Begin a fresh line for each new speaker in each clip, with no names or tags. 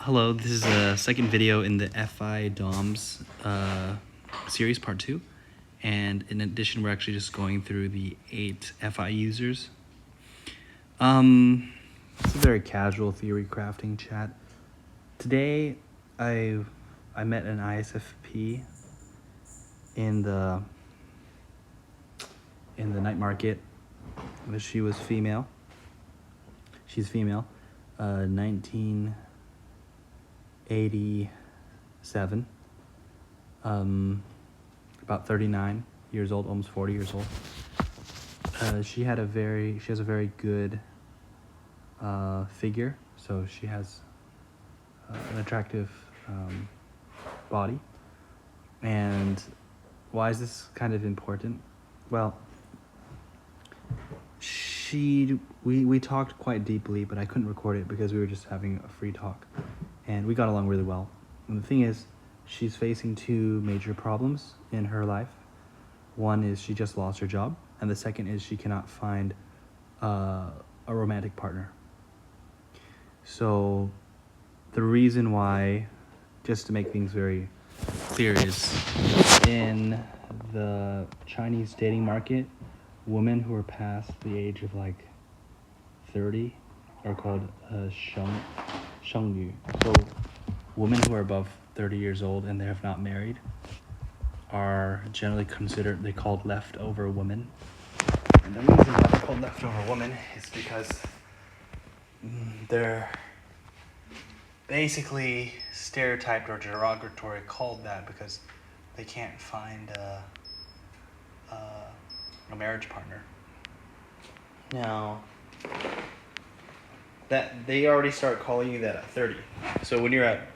Hello, this is the second video in the FI DOMS series, part 2. And in addition, we're actually just going through the 8 FI users. It's a very casual theory crafting chat. Today, I met an ISFP in the night market. She was female. She's female. 1987, about 39 years old, almost 40 years old. She has a very good figure, so she has an attractive body. And why is this kind of important? Well, we talked quite deeply, but I couldn't record it because we were just having a free talk, and we got along really well. And the thing is, she's facing two major problems in her life. One is she just lost her job, and the second is she cannot find a romantic partner. So the reason why, just to make things very clear, is in the Chinese dating market, women who are past the age of like 30 are called shengyu. So women who are above 30 years old and they have not married are generally considered, they're called leftover women. And the reason why they're called leftover women is because they're basically stereotyped or derogatory called that because they can't find a marriage partner. Now, that they already start calling you that at 30. So when you're at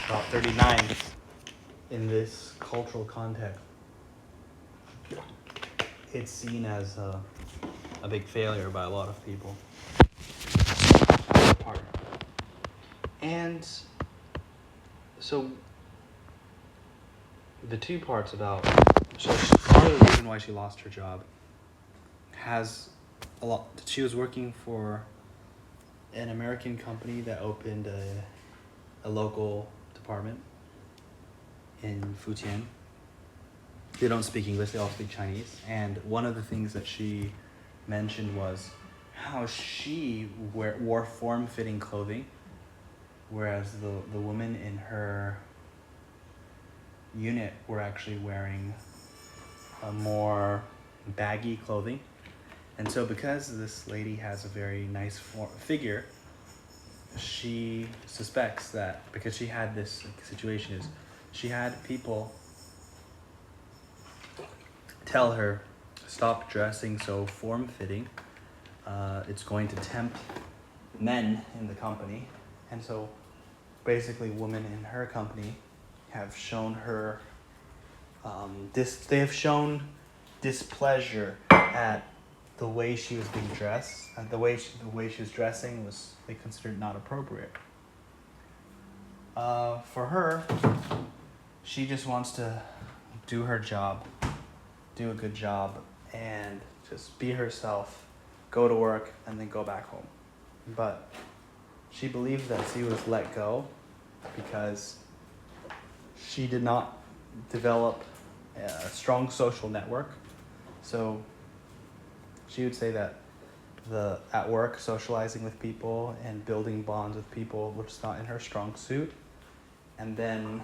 about 39 in this cultural context, it's seen as a big failure by a lot of people. And so the two parts about, so part of the reason why she lost her job has a lot. She was working for an American company that opened a local department in Fujian. They don't speak English, they all speak Chinese. And one of the things that she mentioned was how she wore form-fitting clothing, whereas the women in her unit were actually wearing a more baggy clothing. And so because this lady has a very nice figure, she suspects that because she had this situation is she had people tell her, stop dressing so form-fitting. It's going to tempt men in the company. And so basically women in her company have shown her they have shown displeasure at the way she was being dressed, and the way she was dressing was they considered not appropriate. For her, she just wants to do her job, do a good job, and just be herself, go to work, and then go back home. But she believed that she was let go because she did not develop a strong social network. So she would say that at work, socializing with people and building bonds with people was not in her strong suit. And then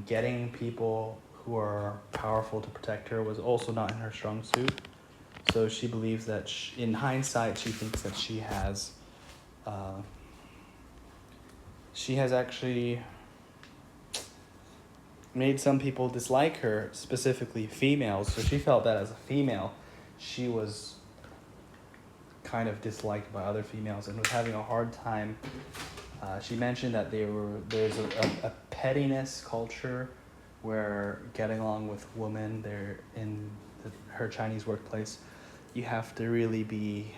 getting people who are powerful to protect her was also not in her strong suit. So she believes that in hindsight, she thinks that she has actually made some people dislike her, specifically females. So she felt that as a female, she was kind of disliked by other females and was having a hard time. She mentioned that there's a pettiness culture where getting along with women there in her Chinese workplace, you have to really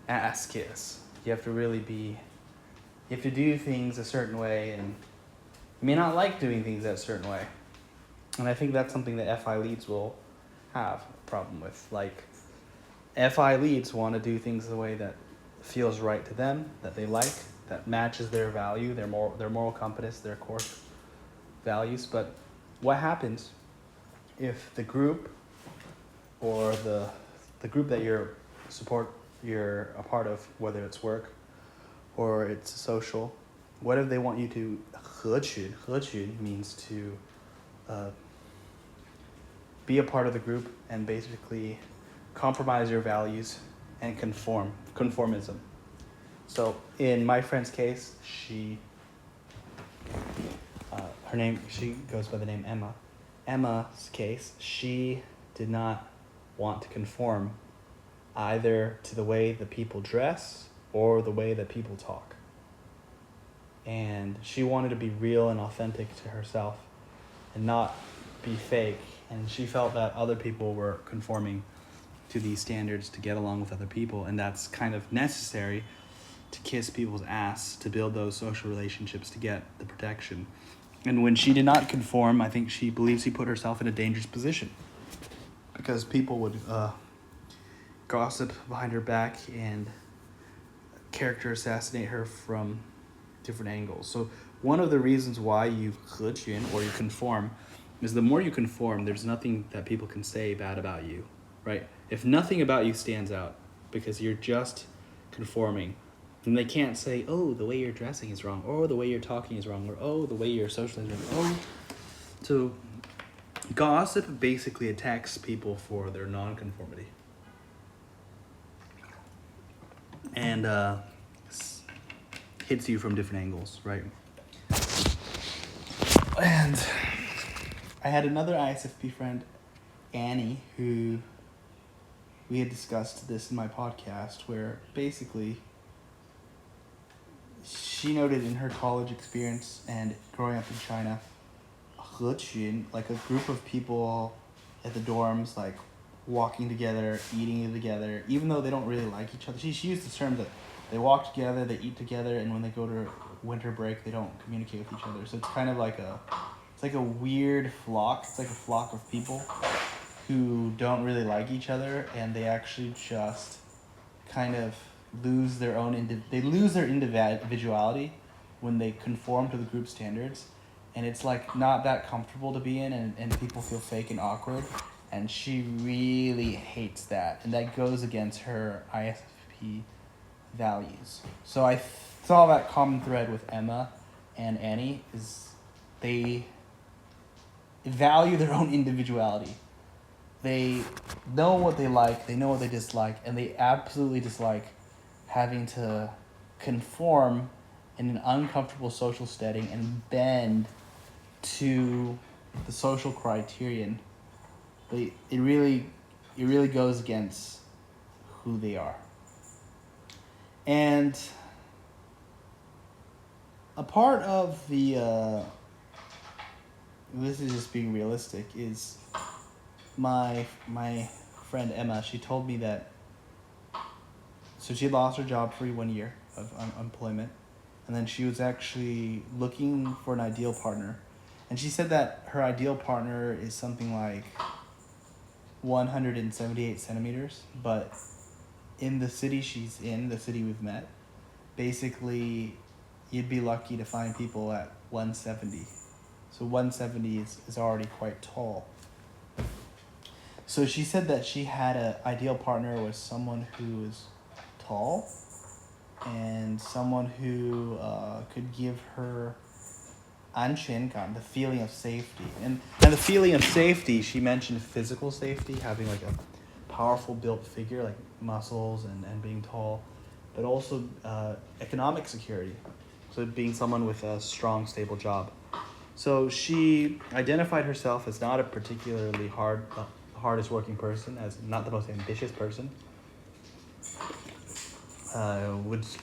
ass kiss. You have to do things a certain way, and you may not like doing things that certain way. And I think that's something that FI leads will have a problem with. Like, FI leads want to do things the way that feels right to them, that they like, that matches their value, their moral compass, their core values. But what happens if the group or the group that you're a part of, whether it's work or it's social, what if they want you to 合群? 合群 means to be a part of the group and basically compromise your values and conformism. So in my friend's case, she goes by the name Emma. Emma's case, she did not want to conform either to the way that people dress or the way that people talk. And she wanted to be real and authentic to herself and not be fake. And she felt that other people were conforming to these standards to get along with other people, and that's kind of necessary to kiss people's ass to build those social relationships to get the protection. And when she did not conform, I think she believes she put herself in a dangerous position because people would gossip behind her back and character assassinate her from different angles. So one of the reasons why you 合群 or you conform is the more you conform, there's nothing that people can say bad about you, right? If nothing about you stands out because you're just conforming, then they can't say, oh, the way you're dressing is wrong, or the way you're talking is wrong, or oh, the way you're socializing is wrong. Oh. So gossip basically attacks people for their non-conformity. And hits you from different angles, right? And I had another ISFP friend, Annie, who we had discussed this in my podcast, where basically she noted in her college experience and growing up in China, 合群, like a group of people at the dorms, like walking together, eating together, even though they don't really like each other. She used the term that they walk together, they eat together, and when they go to winter break, they don't communicate with each other. So it's kind of like a weird flock. It's like a flock of people who don't really like each other, and they actually just kind of lose their individuality when they conform to the group standards. And it's like not that comfortable to be in, and people feel fake and awkward. And she really hates that. And that goes against her ISFP values. So I saw that common thread with Emma and Annie is they value their own individuality. They know what they like, they know what they dislike, and they absolutely dislike having to conform in an uncomfortable social setting and bend to the social criterion. It really goes against who they are. And a part of the this is just being realistic, is my friend Emma. She told me that so she lost her job for 1 year of unemployment, and then she was actually looking for an ideal partner, and she said that her ideal partner is something like 178 centimeters, but in the city she's in, the city we've met, basically you'd be lucky to find people at 170. So 170 is already quite tall. So she said that she had an ideal partner with someone who is tall and someone who could give her 安全感, the feeling of safety. And the feeling of safety, she mentioned physical safety, having like a powerful built figure, like muscles and being tall, but also economic security. So being someone with a strong, stable job. So she identified herself as not a particularly hardest working person, as not the most ambitious person.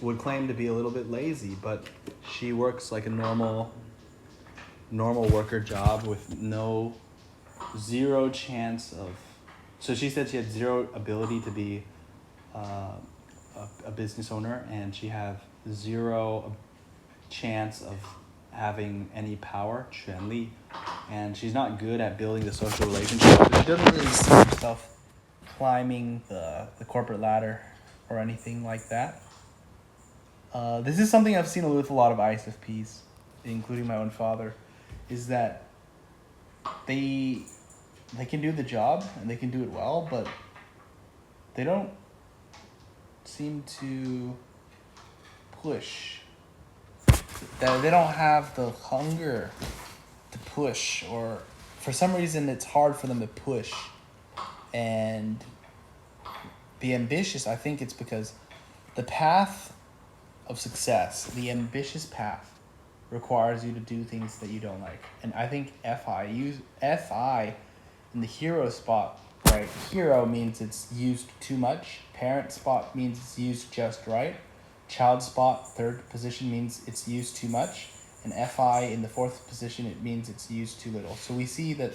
Would claim to be a little bit lazy, but she works like a normal worker job with zero chance of. So she said she had zero ability to be a business owner, and she had zero chance of having any power, 权力, and she's not good at building the social relationship. She doesn't really see herself climbing the corporate ladder or anything like that. This is something I've seen with a lot of ISFPs, including my own father, is that they can do the job and they can do it well, but they don't seem to push. They don't have the hunger to push, or for some reason it's hard for them to push and be ambitious. I think it's because the path of success, the ambitious path, requires you to do things that you don't like. And I think FI in the hero spot, right? Hero means it's used too much. Parent spot means it's used just right. Child spot, third position, means it's used too much. And FI in the fourth position, it means it's used too little. So we see that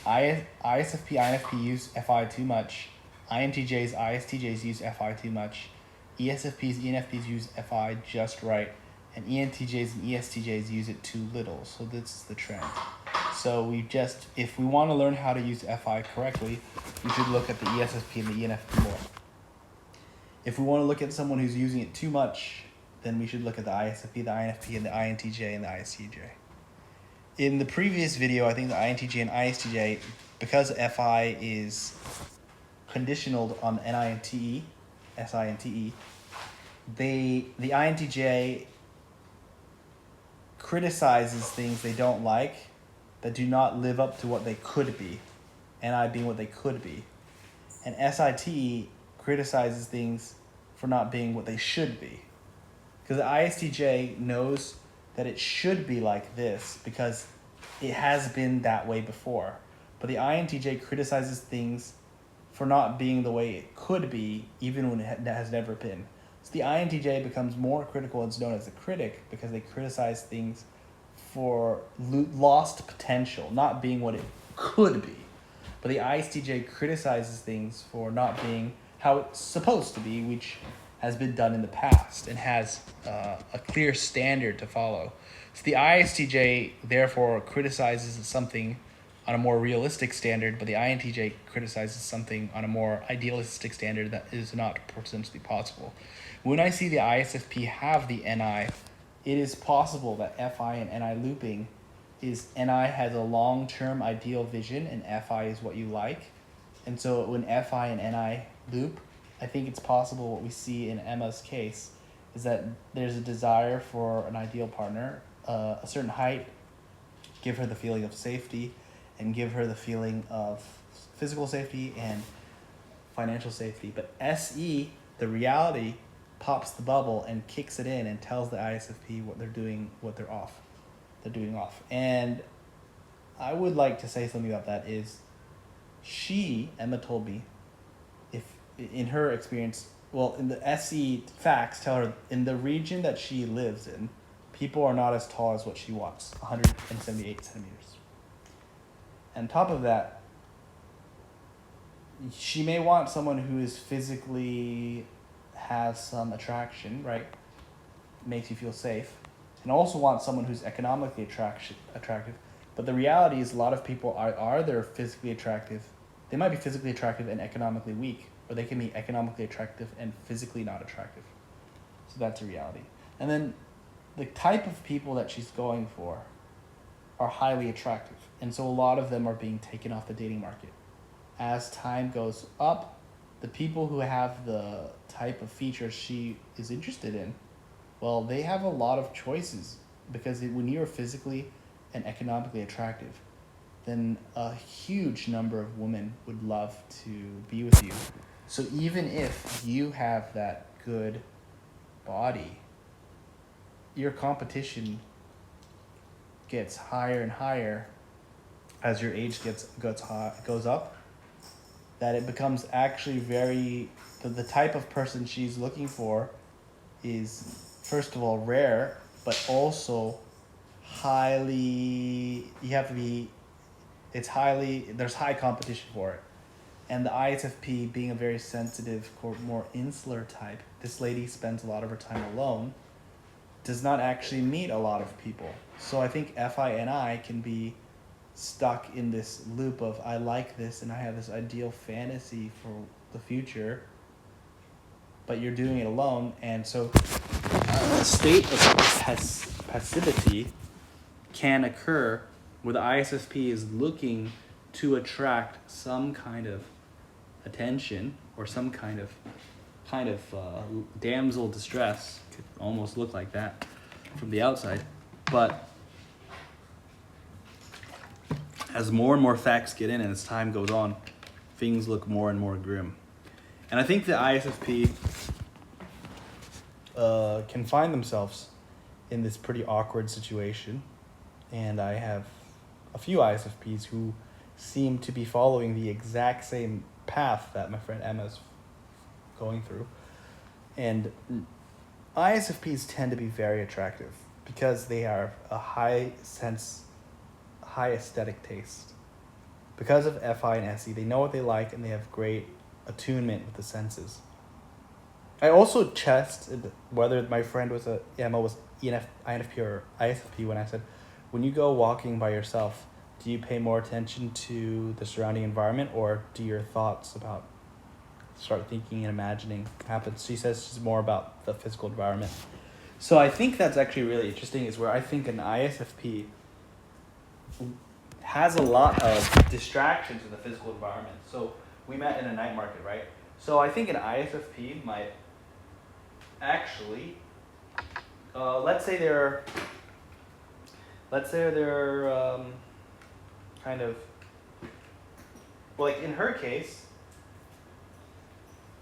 ISFP, INFP use FI too much. INTJs, ISTJs use FI too much. ESFPs, ENFPs use FI just right. And ENTJs and ESTJs use it too little. So this is the trend. So if we want to learn how to use FI correctly, we should look at the ESFP and the ENFP more. If we want to look at someone who's using it too much, then we should look at the ISFP, the INFP, and the INTJ and the ISTJ. In the previous video, I think the INTJ and ISTJ, because FI is conditioned on NINTE, SINTE, the INTJ criticizes things they don't like that do not live up to what they could be, NI being what they could be. And SITE criticizes things for not being what they should be. Because the ISTJ knows that it should be like this because it has been that way before. But the INTJ criticizes things for not being the way it could be, even when it has never been. So the INTJ becomes more critical and is known as a critic because they criticize things for lost potential, not being what it could be. But the ISTJ criticizes things for not being how it's supposed to be, which has been done in the past and has a clear standard to follow. So the ISTJ therefore criticizes something on a more realistic standard, but the INTJ criticizes something on a more idealistic standard that is not potentially possible. When I see the ISFP have the NI, it is possible that FI and NI looping is NI has a long-term ideal vision and FI is what you like. And so when FI and NI loop, I think it's possible what we see in Emma's case is that there's a desire for an ideal partner, a certain height, give her the feeling of safety, and give her the feeling of physical safety and financial safety. But SE, the reality, pops the bubble and kicks it in and tells the ISFP what they're doing, they're doing off. And I would like to say something about that is Emma told me, if in her experience, well, in the SE facts tell her in the region that she lives in, people are not as tall as what she wants, 178 centimeters. On top of that, she may want someone who is physically has some attraction, right? Makes you feel safe. And also want someone who's economically attractive. But the reality is a lot of people are they're physically attractive. They might be physically attractive and economically weak, or they can be economically attractive and physically not attractive. So that's a reality. And then the type of people that she's going for are highly attractive. And so a lot of them are being taken off the dating market. As time goes up, the people who have the type of features she is interested in, well, they have a lot of choices because when you're physically and economically attractive, then a huge number of women would love to be with you. So even if you have that good body, your competition gets higher and higher as your age goes up, that it becomes actually the type of person she's looking for is, first of all, rare, but also there's high competition for it. And the ISFP being a very sensitive, more insular type, this lady spends a lot of her time alone, does not actually meet a lot of people. So I think FI and I can be stuck in this loop of I like this and I have this ideal fantasy for the future, but you're doing it alone, and so a state of passivity can occur where the ISFP is looking to attract some kind of attention or some kind of damsel distress. Could almost look like that from the outside, but as more and more facts get in and as time goes on, things look more and more grim. And I think the ISFP can find themselves in this pretty awkward situation. And I have a few ISFPs who seem to be following the exact same path that my friend Emma's going through. And ISFPs tend to be very attractive because they are a high aesthetic taste. Because of FI and SE, they know what they like and they have great attunement with the senses. I also tested whether my friend Emma was INFP or ISFP when I said, when you go walking by yourself, do you pay more attention to the surrounding environment, or do your thoughts about start thinking and imagining happen? She says it's more about the physical environment. So I think that's actually really interesting, is where I think an ISFP has a lot of distractions in the physical environment. So we met in a night market, right? So I think an ISFP might actually, let's say they're kind of, like in her case,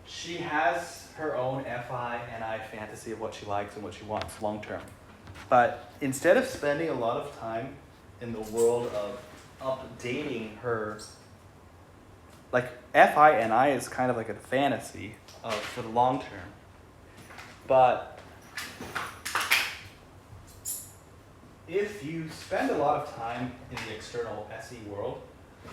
she has her own FI and I fantasy of what she likes and what she wants long term. But instead of spending a lot of time in the world of updating her, like FI and I is kind of like a fantasy for the long term. But if you spend a lot of time in the external SE world,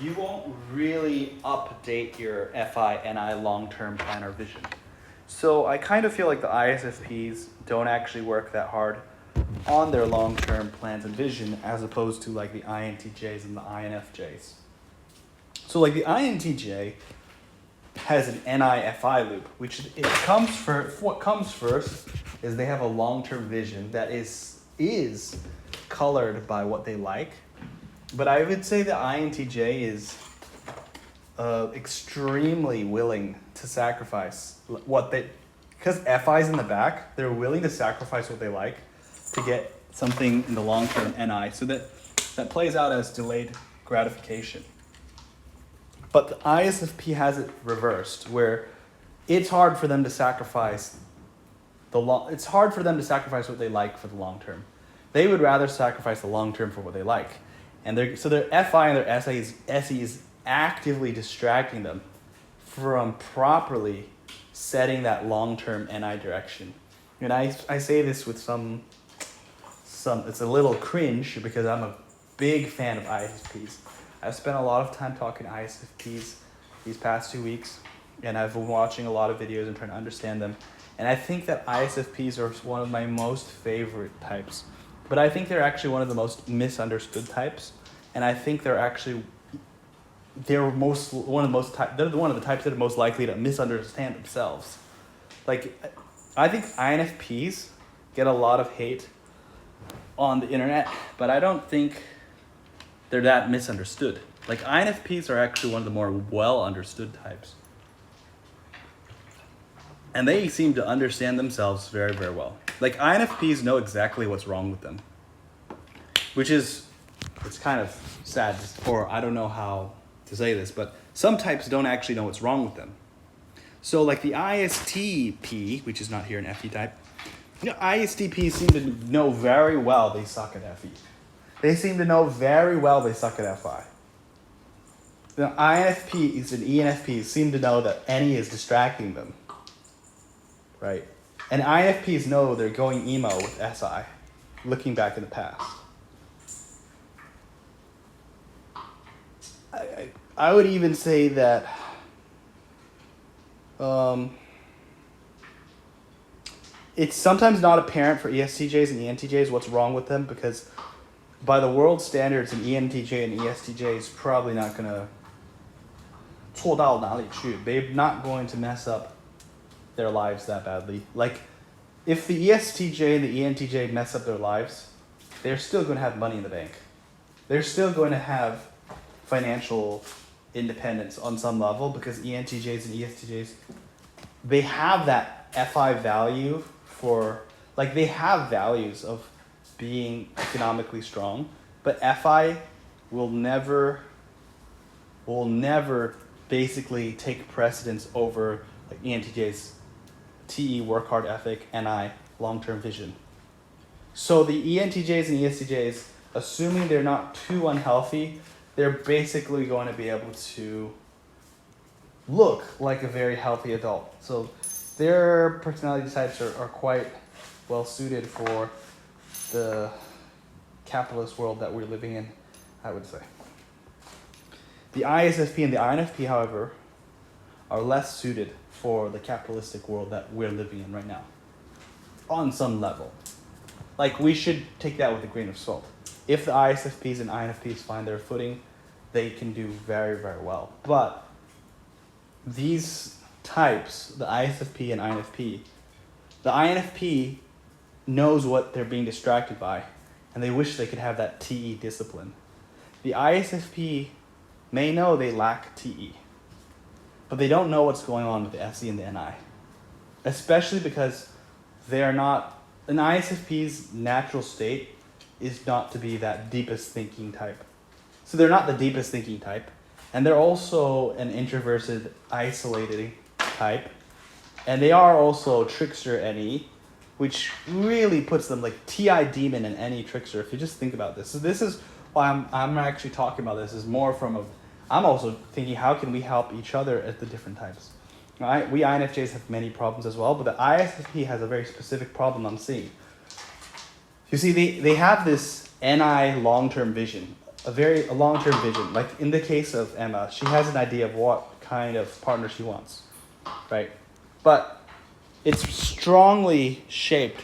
you won't really update your FI and I long-term plan or vision. So I kind of feel like the ISFPs don't actually work that hard on their long-term plans and vision, as opposed to like the INTJs and the INFJs. So like the INTJ has an NI-FI loop, which what comes first is they have a long-term vision that is colored by what they like. But I would say the INTJ is extremely willing to sacrifice because FI's in the back, they're willing to sacrifice what they like to get something in the long term NI. So that plays out as delayed gratification. But the ISFP has it reversed, where it's hard for them to sacrifice it's hard for them to sacrifice what they like for the long term. They would rather sacrifice the long term for what they like. And their FI and their SE is actively distracting them from properly setting that long-term NI direction. And I say this with some, it's a little cringe because I'm a big fan of ISFPs. I've spent a lot of time talking to ISFPs these past 2 weeks, and I've been watching a lot of videos and trying to understand them. And I think that ISFPs are one of my most favorite types. But I think they're actually one of the most misunderstood types, and I think they're one of the types that are most likely to misunderstand themselves. Like, I think INFPs get a lot of hate on the internet, but I don't think they're that misunderstood. Like, INFPs are actually one of the more well understood types, and they seem to understand themselves very, very well. Like, INFPs know exactly what's wrong with them, which is, it's kind of sad, or I don't know how to say this, but some types don't actually know what's wrong with them. So like the ISTP, which is not here an FE type, ISTPs seem to know very well they suck at FE. They seem to know very well they suck at FI. The INFPs and ENFPs seem to know that NE is distracting them, right? And INFPs know they're going emo with SI, looking back in the past. I would even say that it's sometimes not apparent for ESTJs and ENTJs what's wrong with them, because by the world standards, an ENTJ and ESTJ is probably not going to 错到哪里去. They're not going to mess up their lives that badly. Like, if the ESTJ and the ENTJ mess up their lives, they're still going to have money in the bank. They're still going to have financial independence on some level, because ENTJs and ESTJs, they have that FI value for, like, they have values of being economically strong, but FI will never basically take precedence over like ENTJ's TE, work hard ethic, NI, long-term vision. So the ENTJs and ESTJs, assuming they're not too unhealthy, they're basically going to be able to look like a very healthy adult. So their personality types are quite well suited for the capitalist world that we're living in, I would say. The ISFP and the INFP, however, are less suited for the capitalistic world that we're living in right now, on some level. Like, we should take that with a grain of salt. If the ISFPs and INFPs find their footing, they can do very, very well. But these types, the ISFP and INFP, the INFP knows what they're being distracted by, and they wish they could have that TE discipline. The ISFP may know they lack TE, but they don't know what's going on with the SE and the NI, especially because they are not, an ISFP's natural state is not to be that deepest thinking type. So they're not the deepest thinking type, and they're also an introverted, isolated type, and they are also trickster NE, which really puts them like TI demon and NE trickster, if you just think about this. So this is why I'm actually talking about this, is more from a, I'm also thinking, how can we help each other at the different types? Right? We INFJs have many problems as well, but the ISFP has a very specific problem I'm seeing. You see, they have this NI long-term vision, a long-term vision. Like in the case of Emma, she has an idea of what kind of partner she wants, right? But it's strongly shaped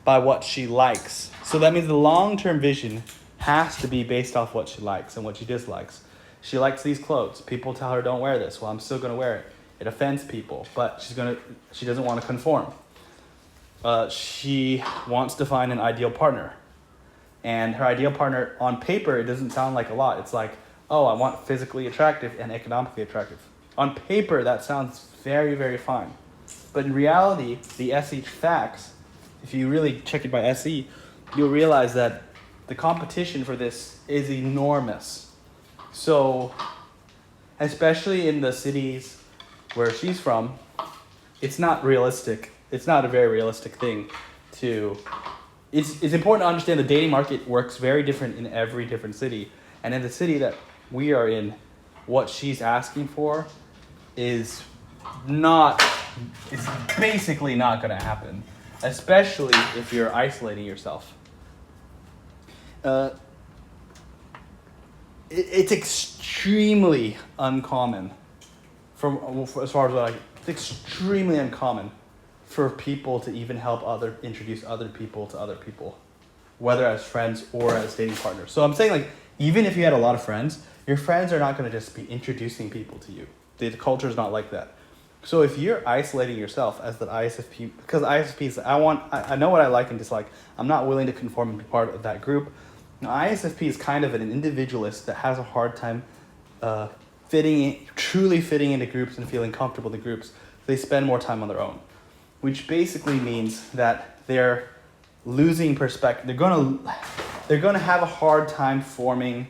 by what she likes. So that means the long-term vision has to be based off what she likes and what she dislikes. She likes these clothes. People tell her, don't wear this. Well, I'm still going to wear it. It offends people, but she doesn't want to conform. She wants to find an ideal partner. And her ideal partner, on paper, it doesn't sound like a lot. It's like, oh, I want physically attractive and economically attractive. On paper, that sounds very, very fine. But in reality, the SE facts, if you really check it by SE, you'll realize that the competition for this is enormous. So, especially in the cities where she's from, it's not realistic. It's not a very realistic thing to... It's important to understand the dating market works very different in every different city. And in the city that we are in, what she's asking for is not... It's basically not going to happen, especially if you're isolating yourself. It's extremely uncommon, as far as it's extremely uncommon for people to even introduce other people to other people, whether as friends or as dating partners. So I'm saying, like, even if you had a lot of friends, your friends are not going to just be introducing people to you. The culture is not like that. So if you're isolating yourself as the ISFP, because ISFPs, I know what I like and dislike. I'm not willing to conform and be part of that group. Now, ISFP is kind of an individualist that has a hard time truly fitting into groups and feeling comfortable in groups. They spend more time on their own, which basically means that they're losing perspective. They're gonna have a hard time forming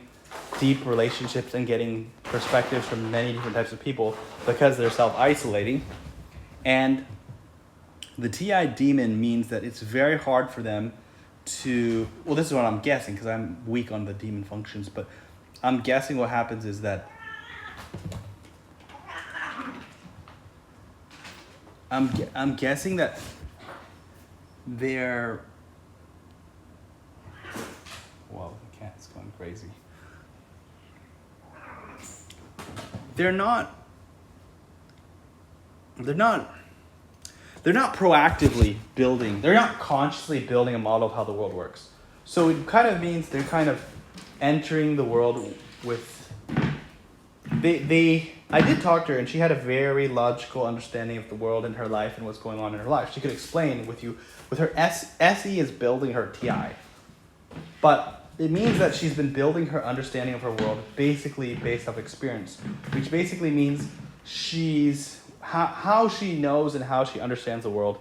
deep relationships and getting perspectives from many different types of people because they're self-isolating. And the TI demon means that it's very hard for them to, well, this is what I'm guessing because I'm weak on the demon functions, but I'm guessing what happens is that I'm guessing that they're, well, the cat's going crazy. They're not proactively building, they're not consciously building a model of how the world works. So it kind of means they're kind of entering the world with, they I did talk to her, and she had a very logical understanding of the world and her life and what's going on in her life. She could explain with you. With her SE is building her TI, but it means that she's been building her understanding of her world basically based off experience, which basically means how she knows and how she understands the world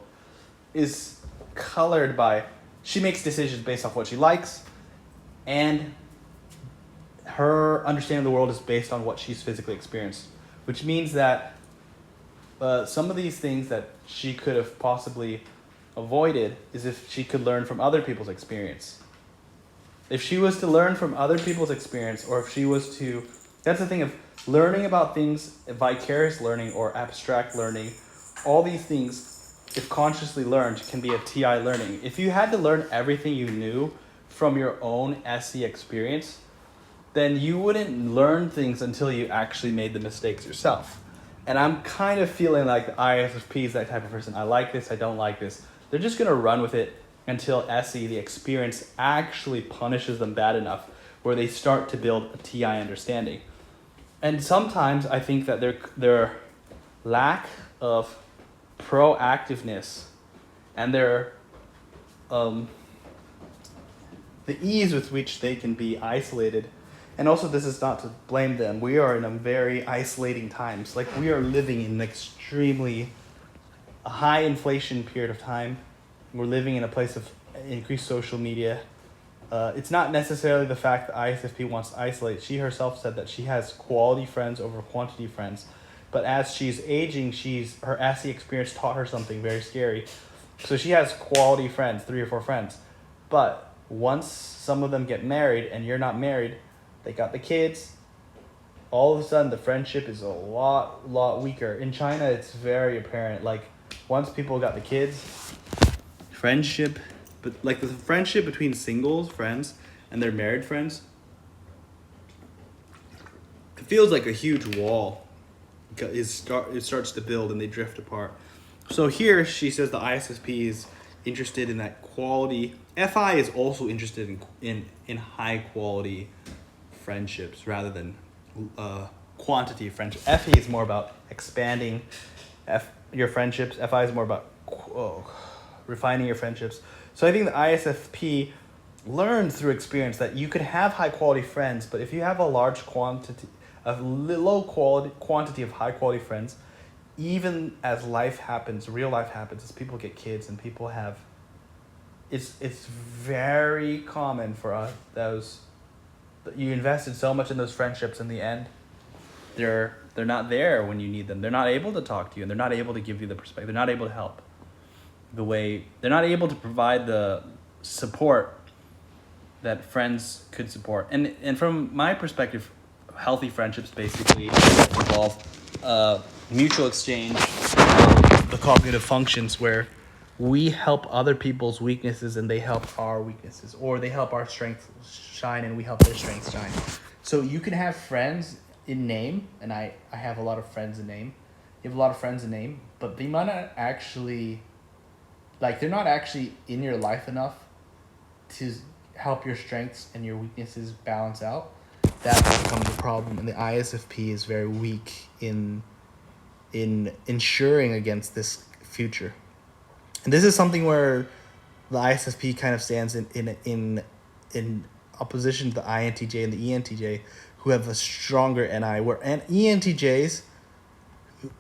is colored by, she makes decisions based off what she likes, and her understanding of the world is based on what she's physically experienced, which means that some of these things that she could have possibly avoided is if she could learn from other people's experience. If she was to learn from other people's experience, or if she was to, that's the thing of learning about things, vicarious learning or abstract learning, all these things, if consciously learned, can be a TI learning. If you had to learn everything you knew from your own SE experience, then you wouldn't learn things until you actually made the mistakes yourself. And I'm kind of feeling like the ISFP is that type of person. I like this, I don't like this. They're just going to run with it until SE, the experience, actually punishes them bad enough where they start to build a TI understanding. And sometimes I think that their lack of proactiveness and their the ease with which they can be isolated. And also, this is not to blame them. We are in a very isolating times. Like, we are living in an extremely high inflation period of time. We're living in a place of increased social media. It's not necessarily the fact that ISFP wants to isolate. She herself said that she has quality friends over quantity friends. But as she's aging, her SE experience taught her something very scary. So she has quality friends, 3 or 4 friends. But once some of them get married and you're not married, they got the kids, all of a sudden the friendship is a lot weaker. In China, it's very apparent. Like, once people got the kids, friendship, but like the friendship between singles friends and their married friends, it feels like a huge wall. It starts to build and they drift apart. So here she says the ISFP is interested in that quality. FI is also interested in high quality friendships rather than quantity of friendship. FE is more about expanding your friendships. FI is more about refining your friendships. So I think the ISFP learned through experience that you could have high quality friends, but if you have a large quantity, low quantity of high quality friends, even as life happens, real life happens, as people get kids and people have, it's very common for us you invested so much in those friendships, in the end they're not there when you need them. They're not able to talk to you, and they're not able to give you the perspective. They're not able to help they're not able to provide the support that friends could support. And from my perspective, healthy friendships basically involve mutual exchange of the cognitive functions, where we help other people's weaknesses and they help our weaknesses, or they help our strengths shine and we help their strengths shine. So you can have friends in name, and I have a lot of friends in name. You have a lot of friends in name, but they might not actually, they're not actually in your life enough to help your strengths and your weaknesses balance out. That becomes a problem, and the ISFP is very weak in ensuring against this future. And this is something where the ISFP kind of stands in opposition to the INTJ and the ENTJ, who have a stronger NI. Where ENTJs,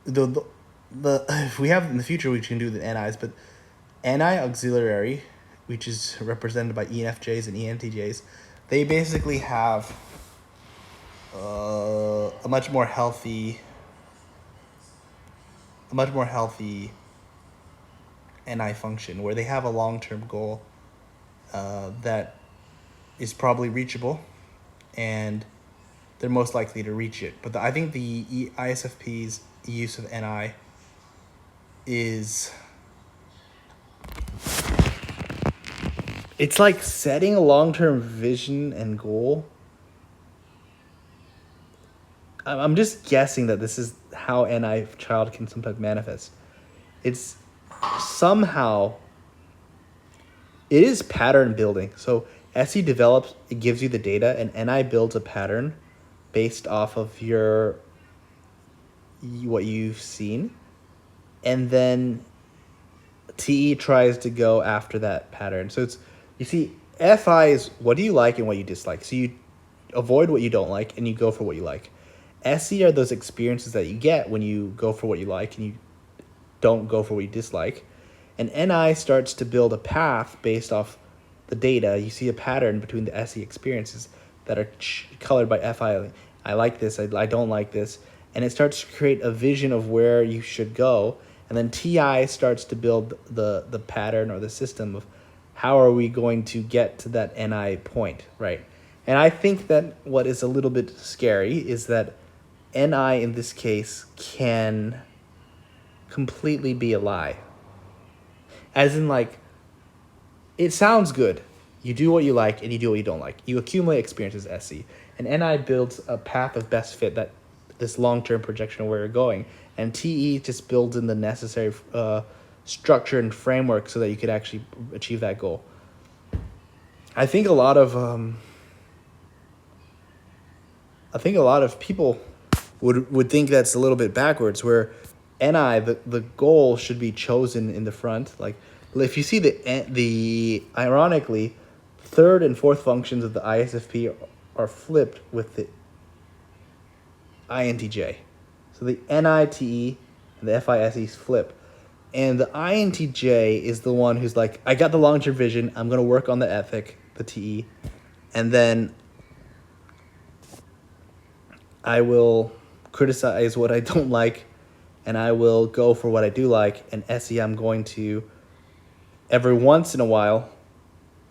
if we have in the future, we can do the NIs, but NI auxiliary, which is represented by ENFJs and ENTJs, they basically have a much more healthy NI function, where they have a long-term goal that is probably reachable, and they're most likely to reach it. But I think the ISFP's use of NI is, it's like setting a long-term vision and goal. I'm just guessing that this is how NI child can sometimes manifest. It's somehow, it is pattern building. So SE develops, it gives you the data, and NI builds a pattern based off of your
what you've seen, and then TE tries to go after that pattern. So it's, you see, FI is what do you like and what you dislike. So you avoid what you don't like and you go for what you like. SE are those experiences that you get when you go for what you like and you don't go for what you dislike. And NI starts to build a path based off the data. You see a pattern between the SE experiences that are colored by FI. I like this, I don't like this. And it starts to create a vision of where you should go. And then TI starts to build the pattern or the system of how are we going to get to that NI point, right? And I think that what is a little bit scary is that NI in this case can completely be a lie. As in, like, it sounds good. You do what you like and you do what you don't like. You accumulate experiences, SE. And NI builds a path of best fit, that this long-term projection of where you're going. And TE just builds in the necessary structure and framework so that you could actually achieve that goal. I think a lot of people would think that's a little bit backwards, where NI, the goal should be chosen in the front. Like, if you see the ironically, third and fourth functions of the ISFP are flipped with the INTJ. So the NITE and the FISE flip. And the INTJ is the one who's like, I got the long-term vision, I'm going to work on the ethic, the TE, and then I will criticize what I don't like, and I will go for what I do like. And SE, I'm going to, every once in a while,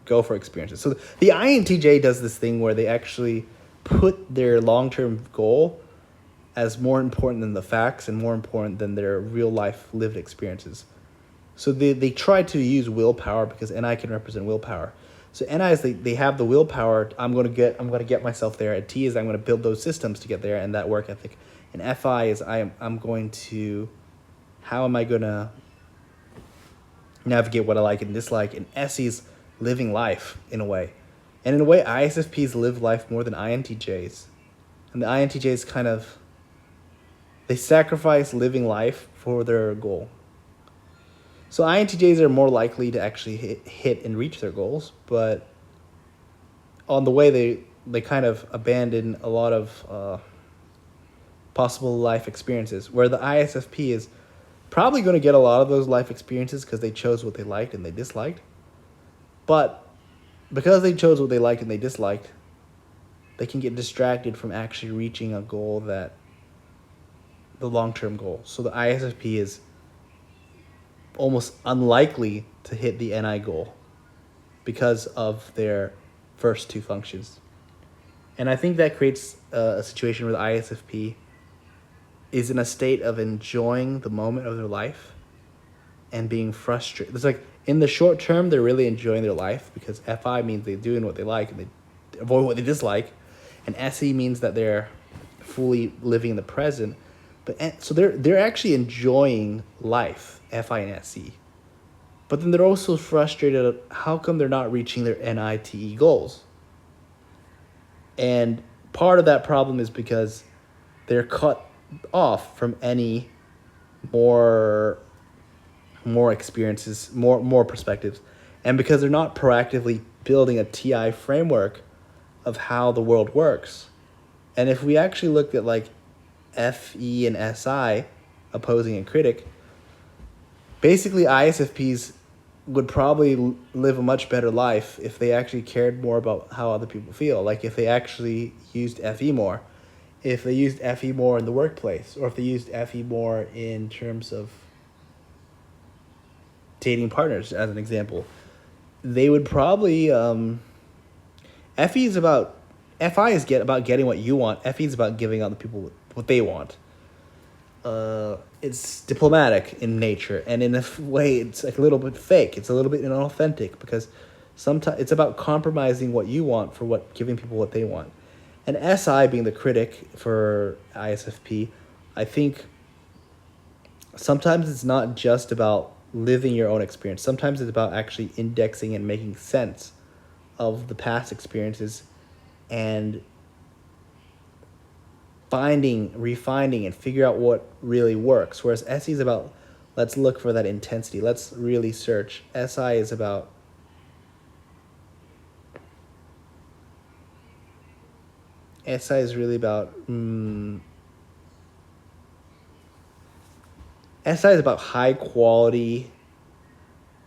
go for experiences. So the INTJ does this thing where they actually put their long-term goal as more important than the facts and more important than their real-life lived experiences. So they try to use willpower because NI can represent willpower. So NI is they have the willpower. I'm gonna get myself there. And T is I'm gonna build those systems to get there and that work ethic. And FI is I'm going to, how am I gonna navigate what I like and dislike. And SE is living life in a way. And in a way, ISFPs live life more than INTJs. And the INTJs kind of, they sacrifice living life for their goal. So INTJs are more likely to actually hit and reach their goals, but on the way they kind of abandon a lot of possible life experiences, where the ISFP is probably going to get a lot of those life experiences because they chose what they liked and they disliked. But because they chose what they liked and they disliked, they can get distracted from actually reaching a goal, that the long-term goal. So the ISFP is almost unlikely to hit the NI goal because of their first two functions. And I think that creates a situation where the ISFP is in a state of enjoying the moment of their life and being frustrated. It's like, in the short term, they're really enjoying their life because FI means they're doing what they like and they avoid what they dislike. And SE means that they're fully living in the present. But so they're actually enjoying life, FI and SE. But then they're also frustrated at how come they're not reaching their NITE goals. And part of that problem is because they're cut off from any more experiences, more perspectives. And because they're not proactively building a TI framework of how the world works. And if we actually looked at like FE and SI, opposing and critic, basically ISFPs would probably live a much better life if they actually cared more about how other people feel. Like if they actually used FE more, if they used FE more in the workplace, or if they used FE more in terms of dating partners, as an example, they would probably, FE is about, FI is about getting what you want. FE is about giving other people what they want. It's diplomatic in nature, and in a way, it's like a little bit fake. It's a little bit inauthentic because sometimes it's about compromising what you want for giving people what they want. And SI being the critic for ISFP, I think sometimes it's not just about living your own experience. Sometimes it's about actually indexing and making sense of the past experiences and refining, and figure out what really works. Whereas SE is about, let's look for that intensity. Let's really search. SI is about SI is really about SI is about high quality,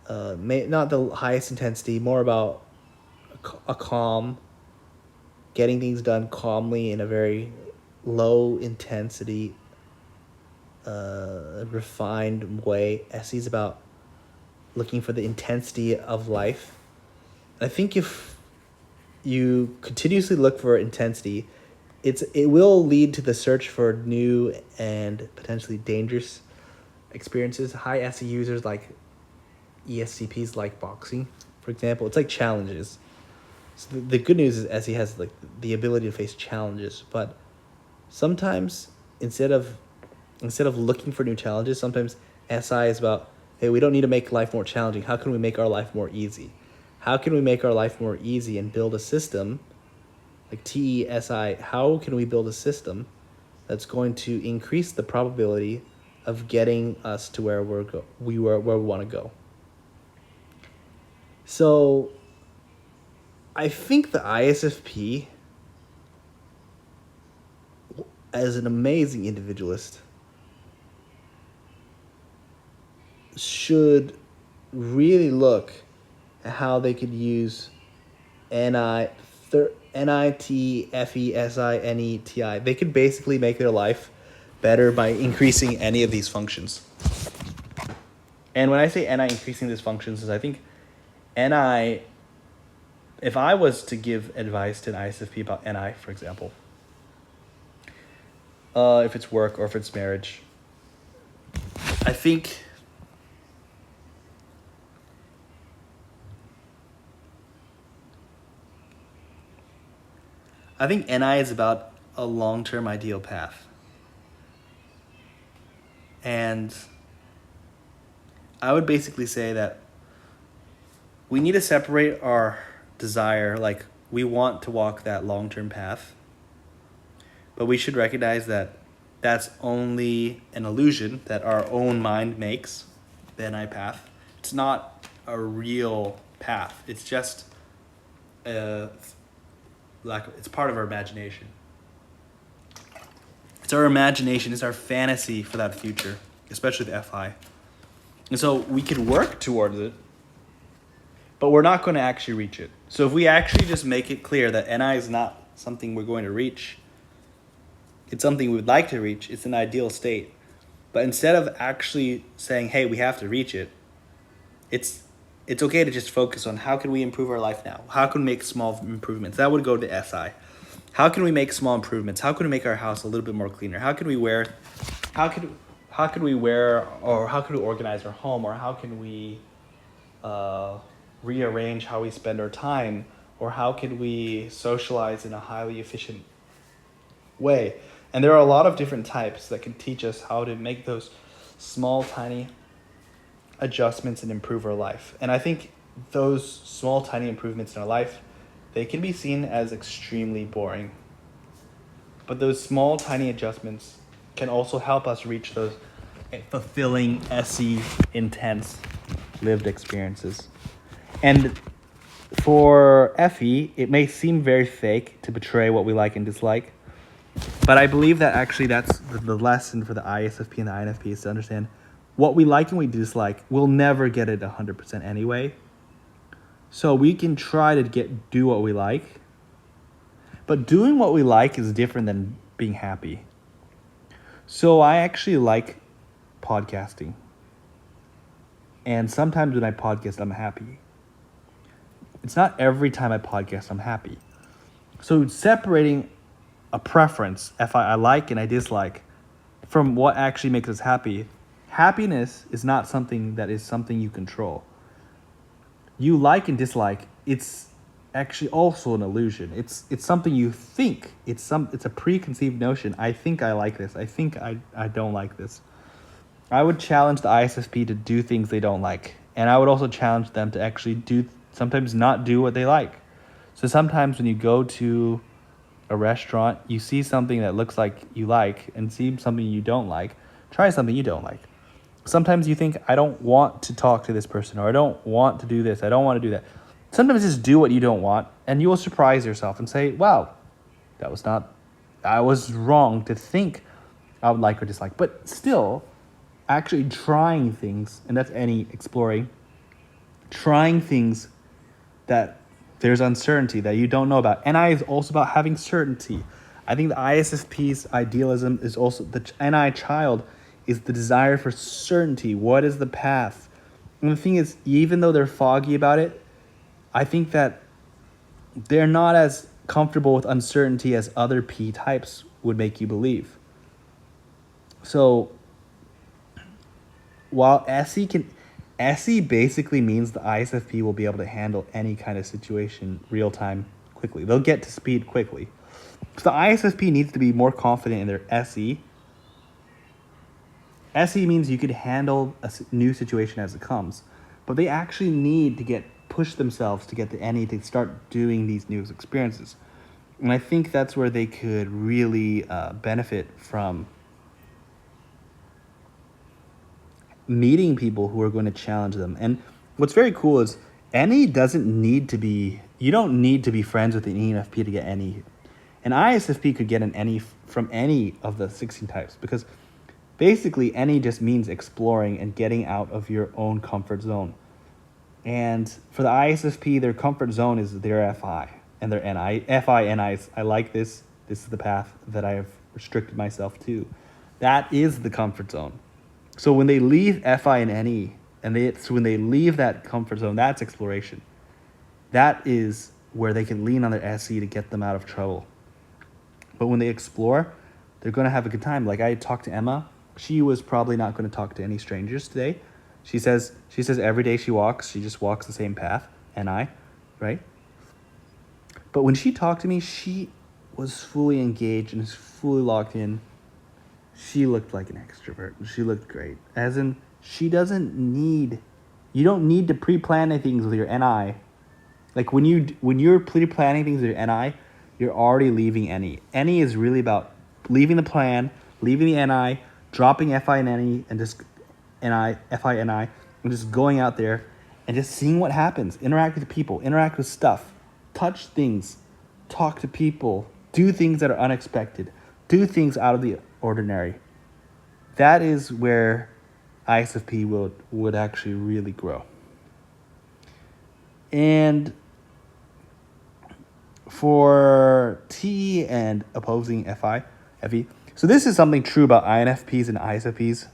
not the highest intensity, more about a calm, getting things done calmly in a very low intensity, refined way. SE is about looking for the intensity of life. I think if you continuously look for intensity, it will lead to the search for new and potentially dangerous experiences. High SE users like ESCPs like boxing, for example. It's like challenges. So the good news is SE has like the ability to face challenges, but sometimes instead of looking for new challenges, sometimes SI is about, hey, we don't need to make life more challenging. How can we make our life more easy? How can we make our life more easy and build a system like TESI? How can we build a system that's going to increase the probability of getting us to where we want to go? So I think the ISFP, as an amazing individualist, should really look at how they could use NITFESINETI. They could basically make their life better by increasing any of these functions. And when I say NI increasing these functions, is I think NI, if I was to give advice to an ISFP about NI, for example, if it's work or if it's marriage, I think NI is about a long-term ideal path. And I would basically say that we need to separate our desire, like we want to walk that long-term path, but we should recognize that that's only an illusion that our own mind makes, the NI path. It's not a real path. It's just it's part of our imagination. It's our imagination, it's our fantasy for that future, especially the FI. And so we could work towards it, but we're not going to actually reach it. So if we actually just make it clear that NI is not something we're going to reach, it's something we would like to reach, it's an ideal state. But instead of actually saying, hey, we have to reach it, it's okay to just focus on how can we improve our life now? How can we make small improvements? That would go to SI. How can we make small improvements? How can we make our house a little bit more cleaner? How can we organize our home? Or how can we rearrange how we spend our time? Or how can we socialize in a highly efficient way? And there are a lot of different types that can teach us how to make those small, tiny adjustments and improve our life. And I think those small, tiny improvements in our life, they can be seen as extremely boring. But those small, tiny adjustments can also help us reach those fulfilling, SE, intense lived experiences. And for FE, it may seem very fake to betray what we like and dislike. But I believe that actually that's the lesson for the ISFP and the INFP is to understand what we like and we dislike. We'll never get it 100% anyway. So we can try to do what we like. But doing what we like is different than being happy. So I actually like podcasting. And sometimes when I podcast, I'm happy. It's not every time I podcast, I'm happy. So separating a preference, if I like and I dislike, from what actually makes us happy. Happiness is not something that is something you control. You like and dislike, it's actually also an illusion. It's something you think. It's a preconceived notion. I think I like this. I think I don't like this. I would challenge the ISFP to do things they don't like. And I would also challenge them to actually sometimes not do what they like. So sometimes when you go to
a restaurant, you see something that looks like you like and see something you don't like, try something you don't like. Sometimes you think, I don't want to talk to this person, or I don't want to do this, I don't want to do that. Sometimes just do what you don't want, and you will surprise yourself and say, wow, I was wrong to think I would like or dislike. But still, actually trying things, and that's any exploring, trying things that there's uncertainty that you don't know about. NI is also about having certainty. I think the ISFP's idealism is also, the NI child is the desire for certainty. What is the path? And the thing is, even though they're foggy about it, I think that they're not as comfortable with uncertainty as other P types would make you believe. So while SE basically means the ISFP will be able to handle any kind of situation real time quickly. They'll get to speed quickly. So the ISFP needs to be more confident in their SE. SE means you could handle a new situation as it comes, but they actually need to push themselves to get the NE to start doing these new experiences. And I think that's where they could really benefit from meeting people who are going to challenge them. And what's very cool is NE doesn't need to be, you don't need to be friends with an ENFP to get NE. An ISFP could get an NE from any of the 16 types, because basically NE just means exploring and getting out of your own comfort zone. And for the ISFP, their comfort zone is their FI and their NI. FI, NIs, I like this. This is the path that I have restricted myself to. That is the comfort zone. So when they leave FI and NE, when they leave that comfort zone, that's exploration. That is where they can lean on their SE to get them out of trouble. But when they explore, they're going to have a good time. Like I talked to Emma. She was probably not going to talk to any strangers today. She says every day she walks, she just walks the same path, NI, right? But when she talked to me, she was fully engaged and is fully locked in. She looked like an extrovert. She looked great. As in, you don't need to pre-plan things with your NI. Like when you're pre-planning things with your NI, you're already leaving NE. NE is really about leaving the plan, leaving the NI, dropping FI and NE, and just FI, NI, and just going out there and just seeing what happens. Interact with people, interact with stuff, touch things, talk to people, do things that are unexpected, do things out of the ordinary. That is where ISFP would actually really grow. And for T and opposing FE, so this is something true about INFPs and ISFPs.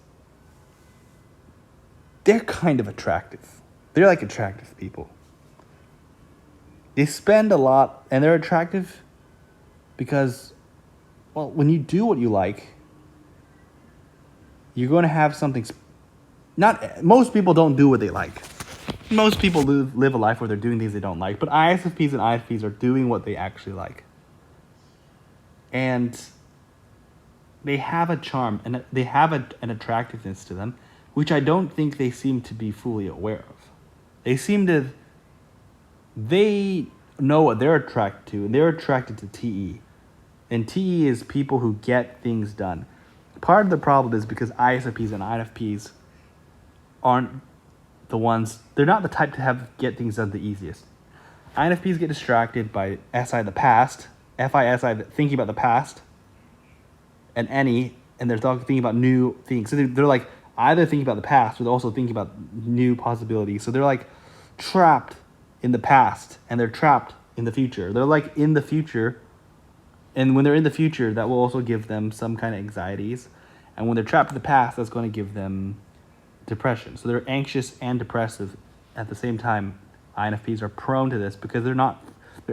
They're kind of attractive. They're like attractive people. They spend a lot, and they're attractive because, well, when you do what you like, you're going to have something. Most people don't do what they like. Most people live a life where they're doing things they don't like, but ISFPs and ISFPs are doing what they actually like. And they have a charm, and they have an attractiveness to them, which I don't think they seem to be fully aware of. They know what they're attracted to, and they're attracted to TE. And TE is people who get things done. Part of the problem is because ISFPs and INFPs aren't the ones, they're not the type to get things done the easiest. INFPs get distracted by SI the past, FI, SI thinking about the past, and NE, and they're thinking about new things. So they're like either thinking about the past, but also thinking about new possibilities. So they're like trapped in the past, and they're trapped in the future. They're like in the future, and when they're in the future, that will also give them some kind of anxieties. And when they're trapped in the past, that's going to give them depression. So they're anxious and depressive at the same time. INFPs are prone to this because they're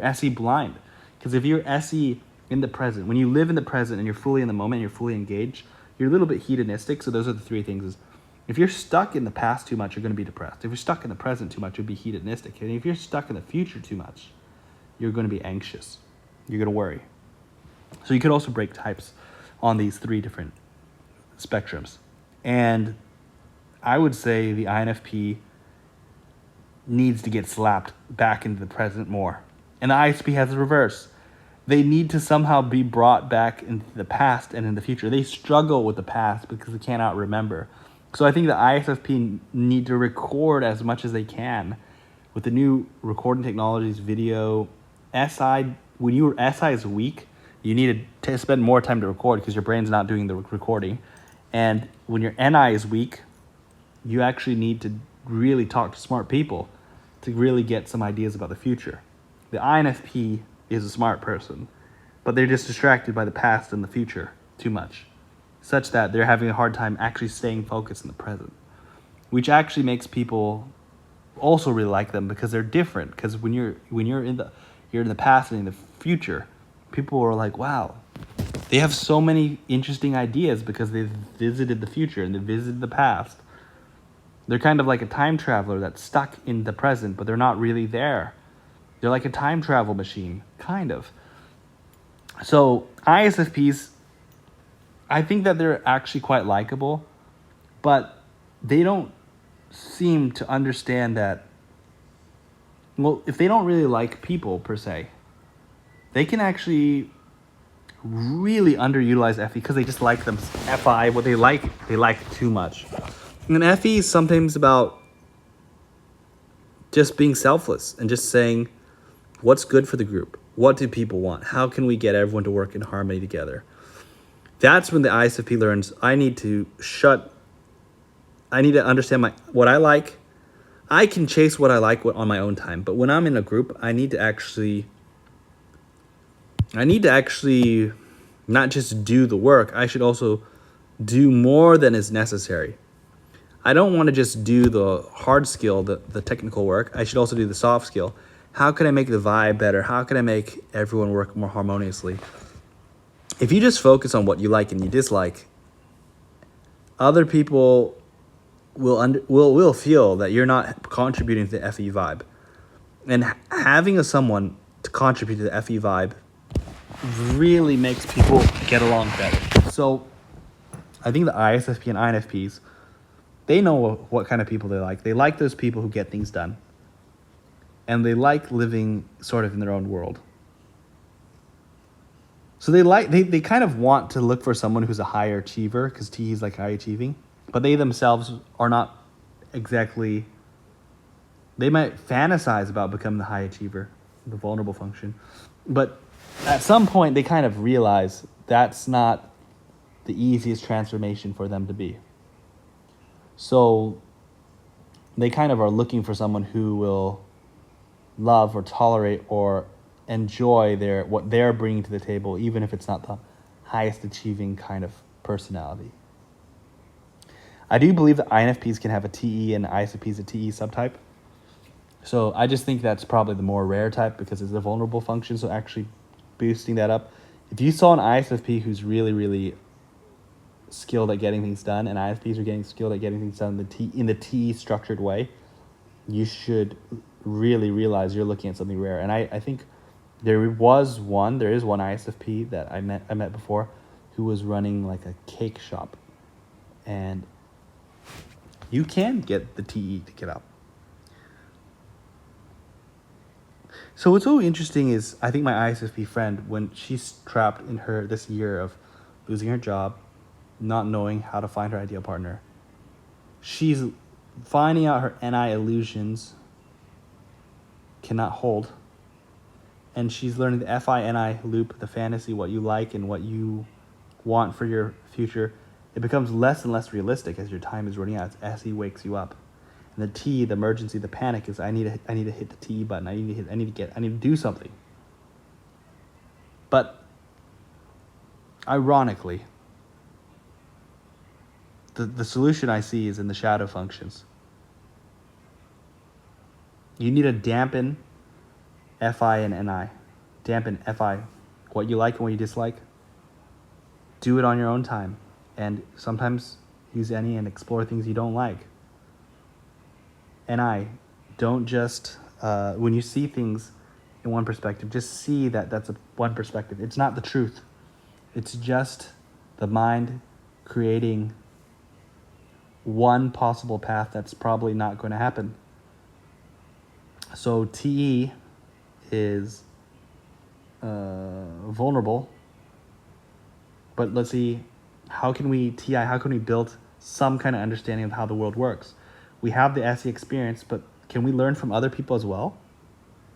SE blind. Because if you're SE in the present, when you live in the present and you're fully in the moment, you're fully engaged, you're a little bit hedonistic. So those are the three things. Is if you're stuck in the past too much, you're going to be depressed. If you're stuck in the present too much, you'll be hedonistic. And if you're stuck in the future too much, you're going to be anxious. You're going to worry. So you could also break types on these three different spectrums. And I would say the INFP needs to get slapped back into the present more. And the ISP has the reverse. they need to somehow be brought back into the past and in the future. They struggle with the past because they cannot remember. So I think the ISFP need to record as much as they can with the new recording technologies, video. SI, when your SI is weak, you need to spend more time to record because your brain's not doing the recording. And when your NI is weak, you actually need to really talk to smart people to really get some ideas about the future. The INFP is a smart person, but they're just distracted by the past and the future too much, such that they're having a hard time actually staying focused in the present, which actually makes people also really like them because they're different. Because when you're in the past and in the future, people are like, wow, they have so many interesting ideas because they've visited the future and they visited the past. They're kind of like a time traveler that's stuck in the present, but they're not really there. They're like a time travel machine, kind of. So ISFPs, I think that they're actually quite likable, but they don't seem to understand that, well, if they don't really like people per se, they can actually really underutilize FE because they just like them. FI, what they like too much. And FE is sometimes about just being selfless and just saying, what's good for the group? What do people want? How can we get everyone to work in harmony together? That's when the ISFP learns, I need to understand what I like. I can chase what I like on my own time, but when I'm in a group, I need to actually not just do the work. I should also do more than is necessary. I don't want to just do the hard skill, the technical work. I should also do the soft skill. How can I make the vibe better? How can I make everyone work more harmoniously? If you just focus on what you like and you dislike, other people will feel that you're not contributing to the FE vibe. And having someone to contribute to the FE vibe really makes people get along better. So I think the ISFP and INFPs, they know what kind of people they like. They like those people who get things done. And they like living sort of in their own world. So they kind of want to look for someone who's a higher achiever, because T is like high achieving. But they themselves are not exactly, they might fantasize about becoming the high achiever, the vulnerable function. But at some point, they kind of realize that's not the easiest transformation for them to be. So they kind of are looking for someone who will love or tolerate or enjoy what they're bringing to the table, even if it's not the highest achieving kind of personality. I do believe that INFPs can have a TE and ISFPs a TE subtype. So I just think that's probably the more rare type because it's a vulnerable function, so actually boosting that up. If you saw an ISFP who's really, really skilled at getting things done, and ISFPs are getting skilled at getting things done in the TE structured way, you should really realize you're looking at something rare. And I think there is one ISFP that I met before who was running like a cake shop. And you can get the TE to get up. So what's so interesting is I think my ISFP friend, when she's trapped in this year of losing her job, not knowing how to find her ideal partner, she's finding out her NI illusions cannot hold. And she's learning the FI-NI loop, the fantasy, what you like and what you want for your future. It becomes less and less realistic as your time is running out, as he wakes you up. And the T, the emergency, the panic is I need to hit the T button. I need to do something. But ironically, the solution I see is in the shadow functions. You need to dampen FI and NI. Dampen FI, what you like and what you dislike. Do it on your own time. And sometimes use NE and explore things you don't like. NI, don't just, when you see things in one perspective, just see that that's one perspective. It's not the truth. It's just the mind creating one possible path that's probably not going to happen. So TE is vulnerable. But let's see, how can we build some kind of understanding of how the world works? We have the SE experience, but can we learn from other people as well?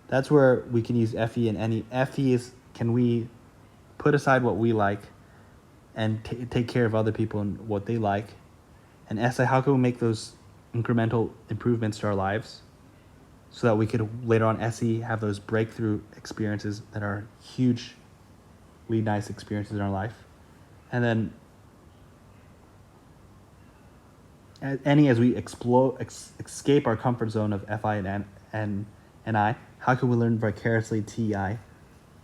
That's where we can use FE and NE. FE is, can we put aside what we like and take care of other people and what they like? And SI, how can we make those incremental improvements to our lives so that we could later on SE have those breakthrough experiences that are hugely nice experiences in our life? And then any, as we escape our comfort zone of FI and I, how can we learn vicariously TI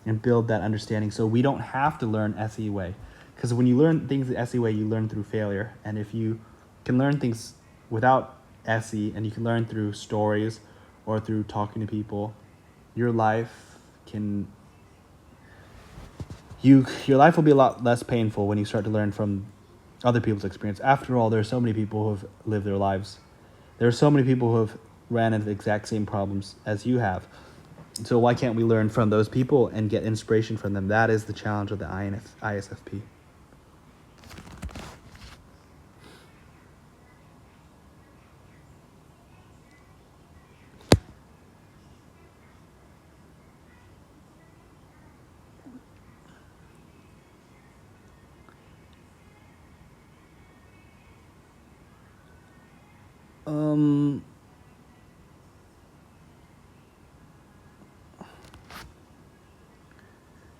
and build that understanding so we don't have to learn SE way? Because when you learn things the SE way, you learn through failure. And if you can learn things without SE and you can learn through stories or through talking to people, your life can... your life will be a lot less painful when you start to learn from other people's experience. After all, there are so many people who have lived their lives. There are so many people who have ran into the exact same problems as you have. So why can't we learn from those people and get inspiration from them? That is the challenge of the ISFP.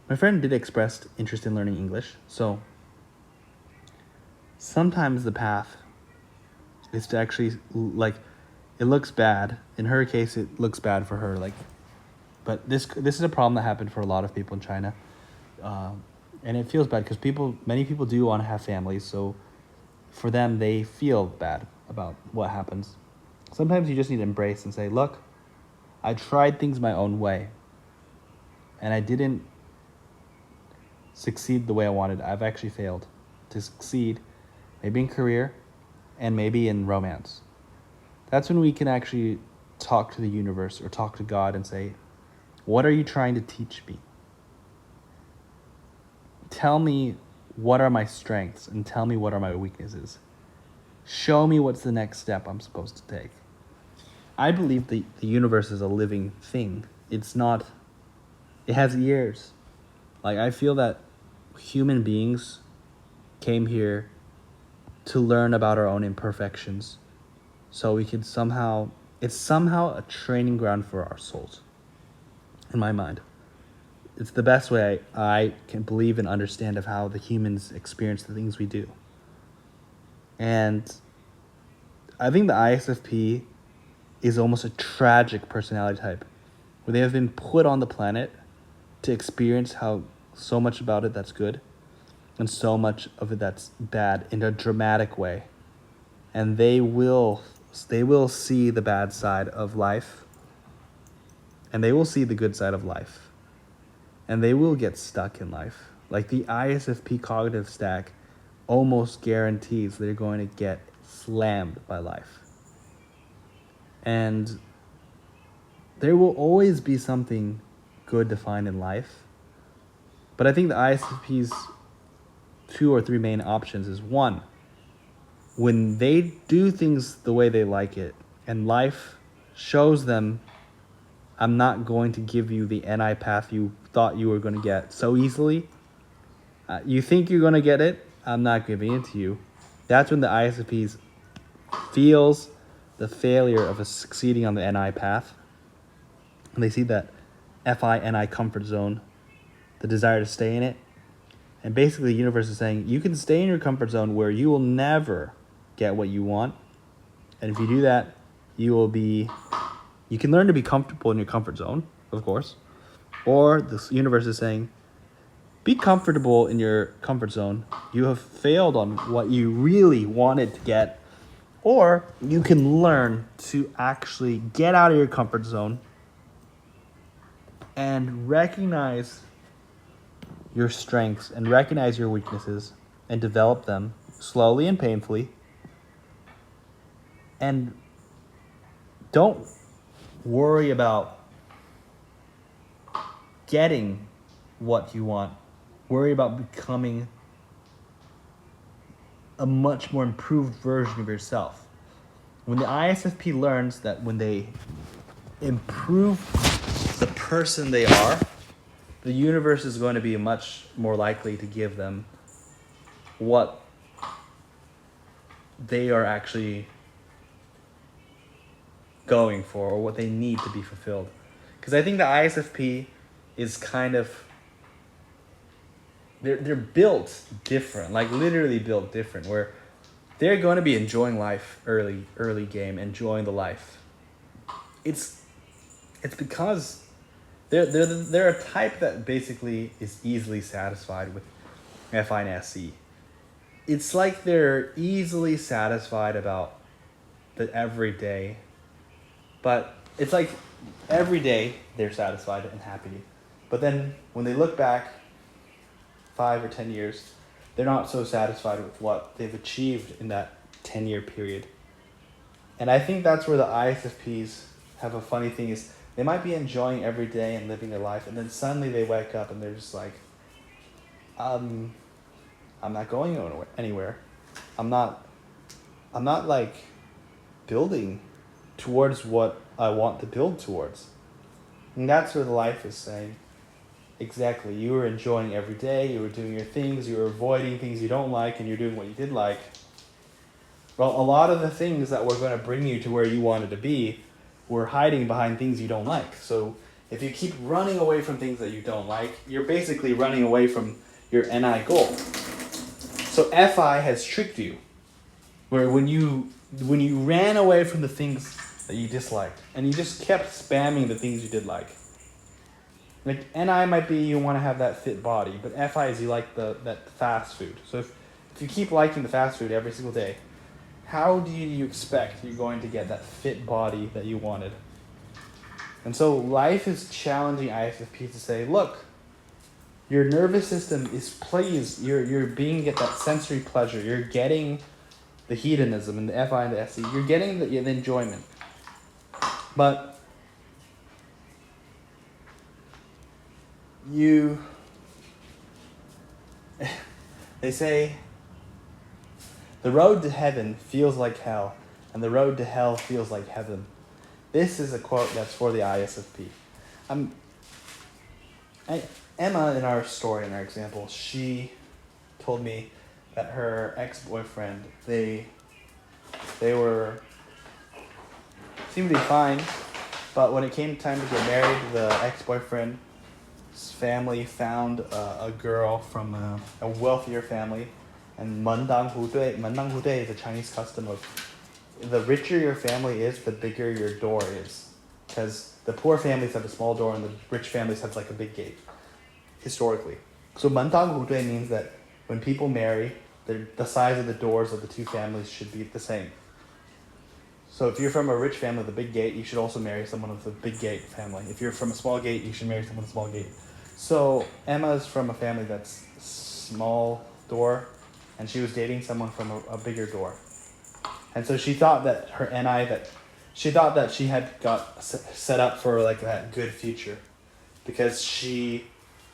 My friend did express interest in learning English, so sometimes the path is to actually, like, it looks bad. In her case, it looks bad for her, like, but this is a problem that happened for a lot of people in China, and it feels bad because many people do want to have families, so for them, they feel bad about what happens. Sometimes you just need to embrace and say, look, I tried things my own way, and I didn't succeed the way I wanted. I've actually failed to succeed, maybe in career and maybe in romance. That's when we can actually talk to the universe or talk to God and say, what are you trying to teach me? Tell me what are my strengths and tell me what are my weaknesses. Show me what's the next step I'm supposed to take. I believe the universe is a living thing. It has ears. Like, I feel that human beings came here to learn about our own imperfections so we could it's somehow a training ground for our souls, in my mind. It's the best way I can believe and understand of how the humans experience the things we do. And I think the ISFP is almost a tragic personality type, where they have been put on the planet to experience how so much about it that's good and so much of it that's bad in a dramatic way. And they will see the bad side of life, and they will see the good side of life, and they will get stuck in life. Like, the ISFP cognitive stack almost guarantees they're going to get slammed by life. And there will always be something good to find in life. But I think the ISFP's 2 or 3 main options is, one, when they do things the way they like it and life shows them, I'm not going to give you the NI path you thought you were going to get so easily. You think you're going to get it, I'm not giving it to you. That's when the ISFPs feels the failure of succeeding on the NI path. And they see that FI-NI comfort zone, the desire to stay in it. And basically the universe is saying, you can stay in your comfort zone where you will never get what you want. And if you do that, you can learn to be comfortable in your comfort zone, of course. Or the universe is saying, be comfortable in your comfort zone. You have failed on what you really wanted to get. Or you can learn to actually get out of your comfort zone and recognize your strengths and recognize your weaknesses and develop them slowly and painfully. And don't worry about getting
what you want. Worry about becoming a much more improved version of yourself. When the ISFP learns that when they improve the person they are, the universe is going to be much more likely to give them what they are actually going for or what they need to be fulfilled. Because I think the ISFP is kind of, they're built different, like literally built different, where they're going to be enjoying life early game, enjoying the life. It's because they're a type that basically is easily satisfied with FI and SE. It's like they're easily satisfied about the everyday, but it's like every day they're satisfied and happy. But then when they look back 5 or 10 years, they're not so satisfied with what they've achieved in that 10-year period. And I think that's where the ISFPs have a funny thing is they might be enjoying every day and living their life, and then suddenly they wake up and they're just like, I'm not going anywhere. I'm not like building towards what I want to build towards. And that's where the life is saying, exactly, you were enjoying every day, you were doing your things, you were avoiding things you don't like, and you're doing what you did like. Well, a lot of the things that were going to bring you to where you wanted to be were hiding behind things you don't like. So if you keep running away from things that you don't like, you're basically running away from your NI goal. So FI has tricked you, where when you ran away from the things that you disliked, and you just kept spamming the things you did like. Like NI might be you want to have that fit body, but FI is you like that fast food. So if you keep liking the fast food every single day, how do you expect you're going to get that fit body that you wanted? And so life is challenging ISFP to say, look, your nervous system is pleased. You're being at that sensory pleasure. You're getting the hedonism and the FI and the SE. You're getting the enjoyment. But they say, the road to heaven feels like hell, and the road to hell feels like heaven. This is a quote that's for the ISFP. Emma, in our story, in our example, she told me that her ex-boyfriend, they seemed to be fine, but when it came time to get married, the ex-boyfriend's family found a girl from a wealthier family. And 门当户对 is a Chinese custom of the richer your family is, the bigger your door is. Because the poor families have a small door and the rich families have like a big gate, historically. So 门当户对 means that when people marry, the size of the doors of the two families should be the same. So if you're from a rich family with a big gate, you should also marry someone with a big gate family. If you're from a small gate, you should marry someone with a small gate. So Emma's from a family that's small door, and she was dating someone from a bigger door. And so she thought that her NI, she thought that she had got set up for like that good future, because it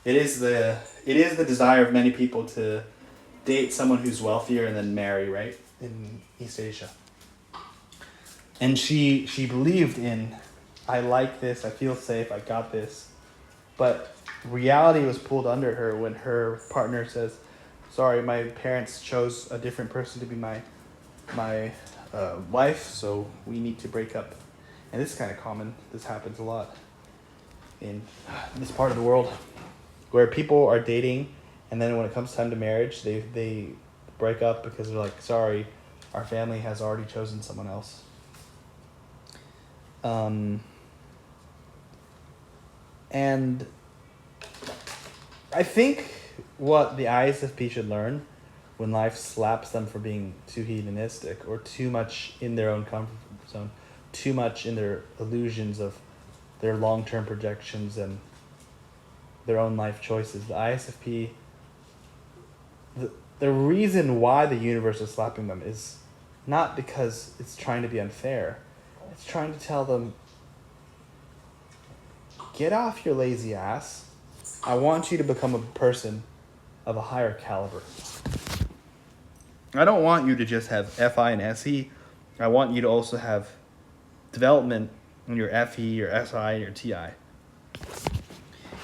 is the desire of many people to date someone who's wealthier and then marry, right, in East Asia. And she believed in, I like this, I feel safe, I got this. But reality was pulled under her when her partner says, sorry, my parents chose a different person to be my wife, so we need to break up. And this is kind of common. This happens a lot in this part of the world, where people are dating, and then when it comes time to marriage, they break up because they're like, sorry, our family has already chosen someone else. And I think what the ISFP should learn when life slaps them for being too hedonistic or too much in their own comfort zone, too much in their illusions of their long-term projections and their own life choices. The ISFP, the reason why the universe is slapping them is not because it's trying to be unfair. It's trying to tell them, get off your lazy ass
I want you to become a person of a higher caliber. I don't want you to just have FI and SE. I want you to also have development in your FE, your SI, and your TI.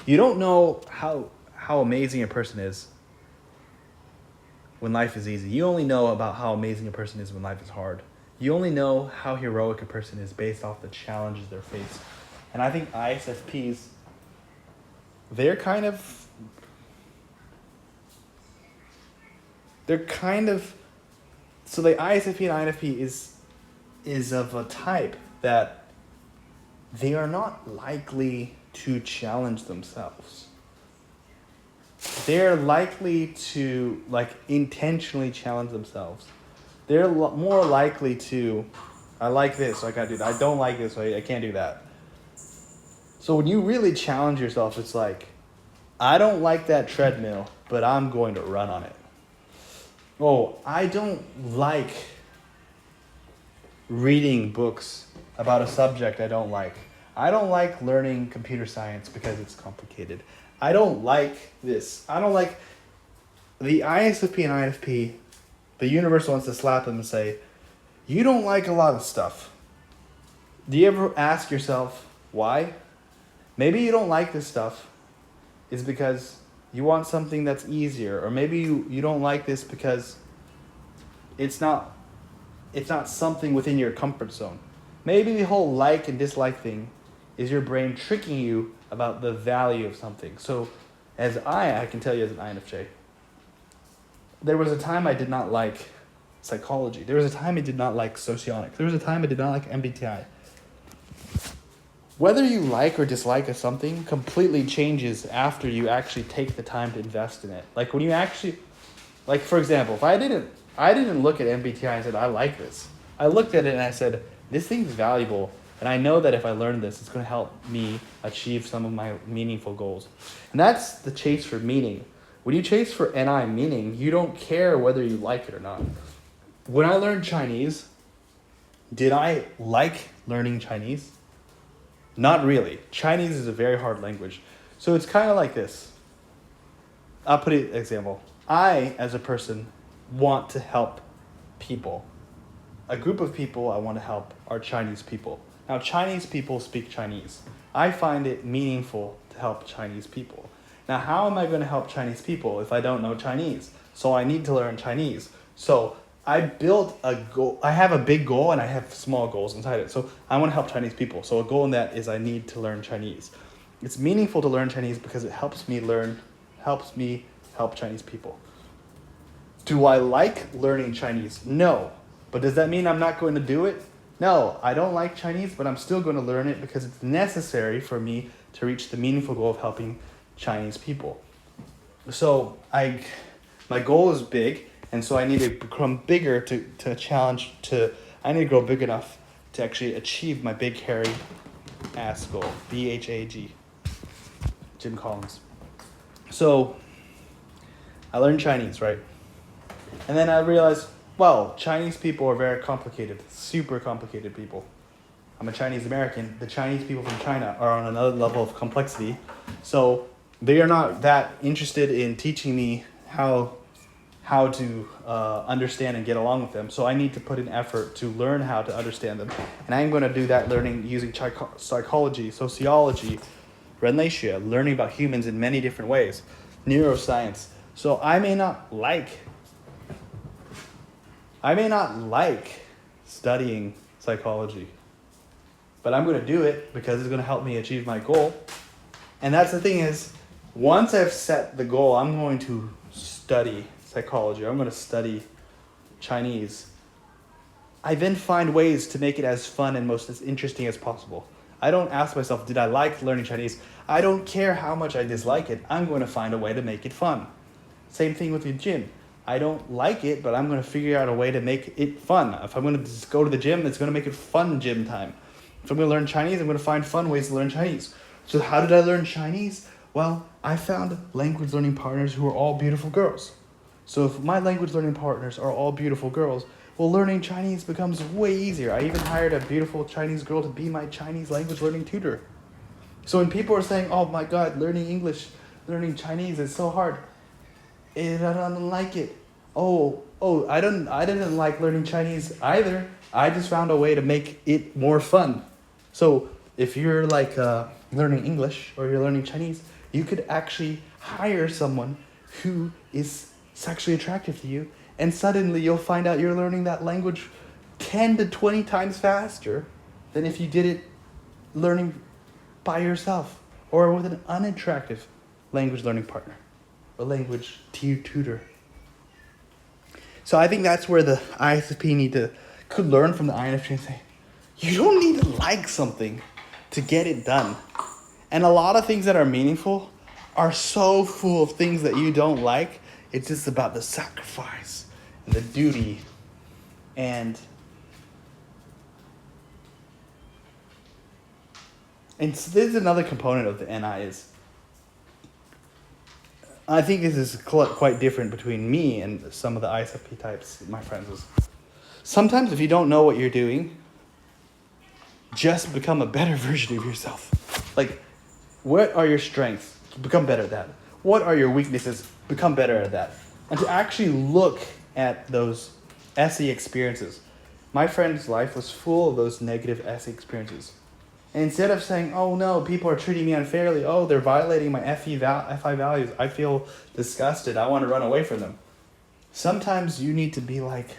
You don't know how amazing a person is when life is easy. You only know about how amazing a person is when life is hard. You only know how heroic a person is based off the challenges they're faced. And I think ISFPs, they're kind of so the ISFP and INFP is of a type that they are not likely to challenge themselves. They're likely to intentionally challenge themselves. They're more likely to, I like this, so I gotta do that. I don't like this, so I can't do that. So when you really challenge yourself, it's like, I don't like that treadmill, but I'm going to run on it. Oh, I don't like reading books about a subject I don't like. I don't like learning computer science because it's complicated. I don't like this. I don't like the ISFP and INFP. The universe wants to slap them and say, you don't like a lot of stuff. Do you ever ask yourself why? Maybe you don't like this stuff is because you want something that's easier, or maybe you don't like this because it's not something within your comfort zone. Maybe the whole like and dislike thing is your brain tricking you about the value of something. So as I can tell you as an INFJ, there was a time I did not like psychology. There was a time I did not like socionics. There was a time I did not like MBTI. Whether you like or dislike of something completely changes after you actually take the time to invest in it. Like when you actually, like for example, if I didn't look at MBTI and said, I like this. I looked at it and I said, this thing's valuable. And I know that if I learn this, it's going to help me achieve some of my meaningful goals. And that's the chase for meaning. When you chase for NI meaning, you don't care whether you like it or not. When I learned Chinese, did I like learning Chinese? Not really. Chinese is a very hard language. So it's kind of like this. I'll put an example. I, as a person, want to help people. A group of people I want to help are Chinese people. Now, Chinese people speak Chinese. I find it meaningful to help Chinese people. Now, how am I going to help Chinese people if I don't know Chinese? So I need to learn Chinese. So I built a goal. I have a big goal and I have small goals inside it. So I want to help Chinese people. So a goal in that is I need to learn Chinese. It's meaningful to learn Chinese because it helps me help Chinese people. Do I like learning Chinese? No. But does that mean I'm not going to do it? No, I don't like Chinese, but I'm still going to learn it because it's necessary for me to reach the meaningful goal of helping Chinese people. So my goal is big, and so I need to become bigger I need to grow big enough to actually achieve my big, hairy ass goal. BHAG. Jim Collins. So I learned Chinese, right? And then I realized, well, Chinese people are very complicated, super complicated people. I'm a Chinese American. The Chinese people from China are on another level of complexity. So they are not that interested in teaching me how to understand and get along with them. So I need to put in effort to learn how to understand them. And I'm going to do that learning using psychology, sociology, 人类学, learning about humans in many different ways, neuroscience. So I may not like studying psychology, but I'm going to do it because it's going to help me achieve my goal. And that's the thing is, once I've set the goal, I'm going to study psychology. I'm going to study Chinese. I then find ways to make it as fun and most as interesting as possible. I don't ask myself, did I like learning Chinese? I don't care how much I dislike it. I'm going to find a way to make it fun. Same thing with the gym. I don't like it, but I'm going to figure out a way to make it fun. If I'm going to just go to the gym, it's going to make it fun gym time. If I'm going to learn Chinese, I'm going to find fun ways to learn Chinese. So how did I learn Chinese? Well, I found language learning partners who are all beautiful girls. So if my language learning partners are all beautiful girls, well, learning Chinese becomes way easier. I even hired a beautiful Chinese girl to be my Chinese language learning tutor. So when people are saying, oh my God, learning English, learning Chinese is so hard. I don't like it. I didn't like learning Chinese either. I just found a way to make it more fun. So if you're like learning English or you're learning Chinese, you could actually hire someone who is sexually attractive to you, and suddenly you'll find out you're learning that language 10 to 20 times faster than if you did it learning by yourself or with an unattractive language learning partner or language tutor. So I think that's where the ISFP could learn from the INFJ and say, you don't need to like something to get it done. And a lot of things that are meaningful are so full of things that you don't like. It's just about the sacrifice and the duty. And so this is another component of the NI is, I think this is quite different between me and some of the ISFP types, my friends. Is sometimes if you don't know what you're doing, just become a better version of yourself. Like, what are your strengths? Become better at that. What are your weaknesses? Become better at that. And to actually look at those SE experiences. My friend's life was full of those negative SE experiences. And instead of saying, oh no, people are treating me unfairly, oh, they're violating my FI values, I feel disgusted, I want to run away from them. Sometimes you need to be like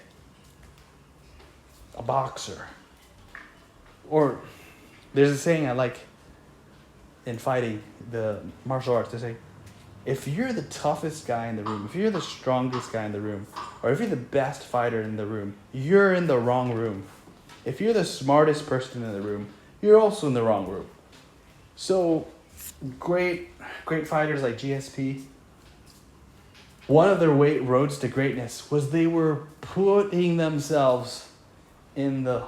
a boxer. Or there's a saying I like in fighting, the martial arts, they say, if you're the toughest guy in the room, if you're the strongest guy in the room, or if you're the best fighter in the room, you're in the wrong room. If you're the smartest person in the room, you're also in the wrong room. So great fighters like GSP, one of their roads to greatness was they were putting themselves in the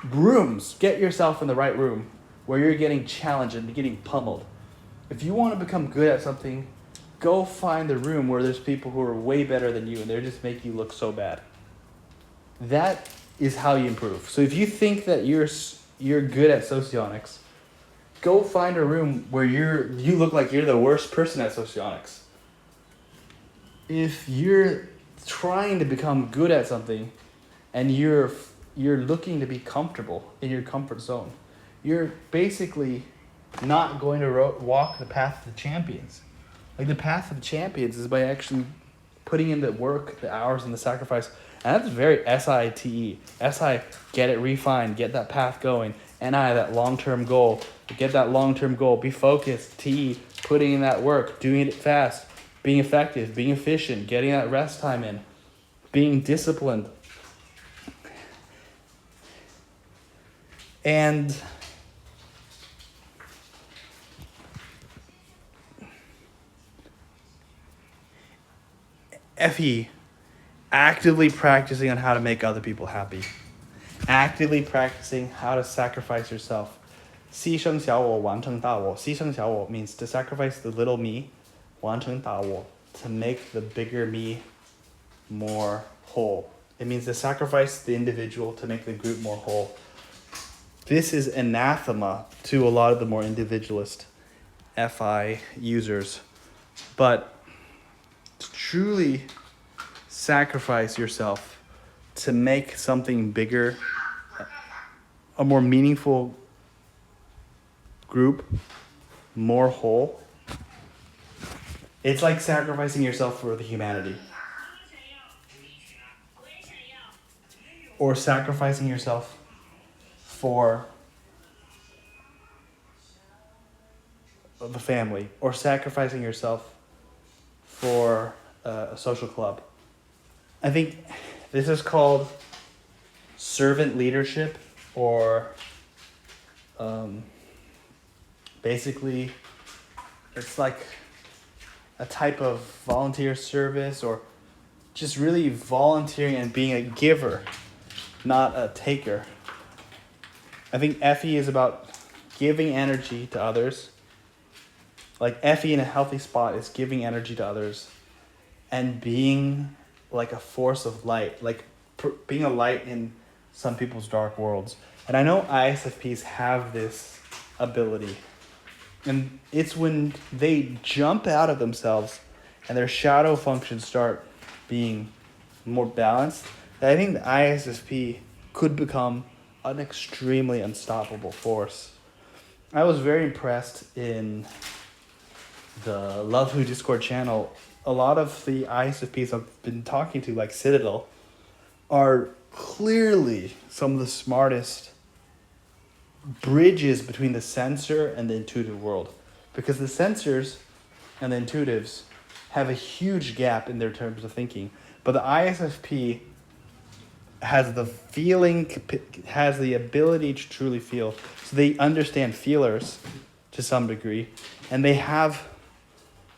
rooms. Get yourself in the right room where you're getting challenged and getting pummeled. If you want to become good at something, go find the room where there's people who are way better than you and they're just making you look so bad. That is how you improve. So if you think that you're good at socionics, go find a room where you look like you're the worst person at socionics. If you're trying to become good at something and you're looking to be comfortable in your comfort zone, you're basically not going to walk the path of the champions. Like, the path of the champions is by actually putting in the work, the hours, and the sacrifice. And that's very SITE. SI, get it refined, get that path going. NI, that long-term goal. Get that long-term goal. Be focused. TE, putting in that work, doing it fast, being effective, being efficient, getting that rest time in, being disciplined. And FE, actively practicing on how to make other people happy. Actively practicing how to sacrifice yourself. 牺牲小我,完成大我. 牺牲小我 means to sacrifice the little me, 完成大我, to make the bigger me more whole. It means to sacrifice the individual to make the group more whole. This is anathema to a lot of the more individualist FI users. But to truly sacrifice yourself to make something bigger, a more meaningful group, more whole, it's like sacrificing yourself for the humanity. Or sacrificing yourself for the family, or sacrificing yourself for a social club. I think this is called servant leadership, or basically it's like a type of volunteer service, or just really volunteering and being a giver, not a taker. I think FE is about giving energy to others. Like, FE in a healthy spot is giving energy to others and being like a force of light, like being a light in some people's dark worlds. And I know ISFPs have this ability. And it's when they jump out of themselves and their shadow functions start being more balanced that I think the ISFP could become an extremely unstoppable force. I was very impressed in the Love Who Discord channel. A lot of the ISFPs I've been talking to, like Citadel, are clearly some of the smartest bridges between the sensor and the intuitive world. Because the sensors and the intuitives have a huge gap in their terms of thinking. But the ISFP has the feeling, has the ability to truly feel. So they understand feelers to some degree, and they have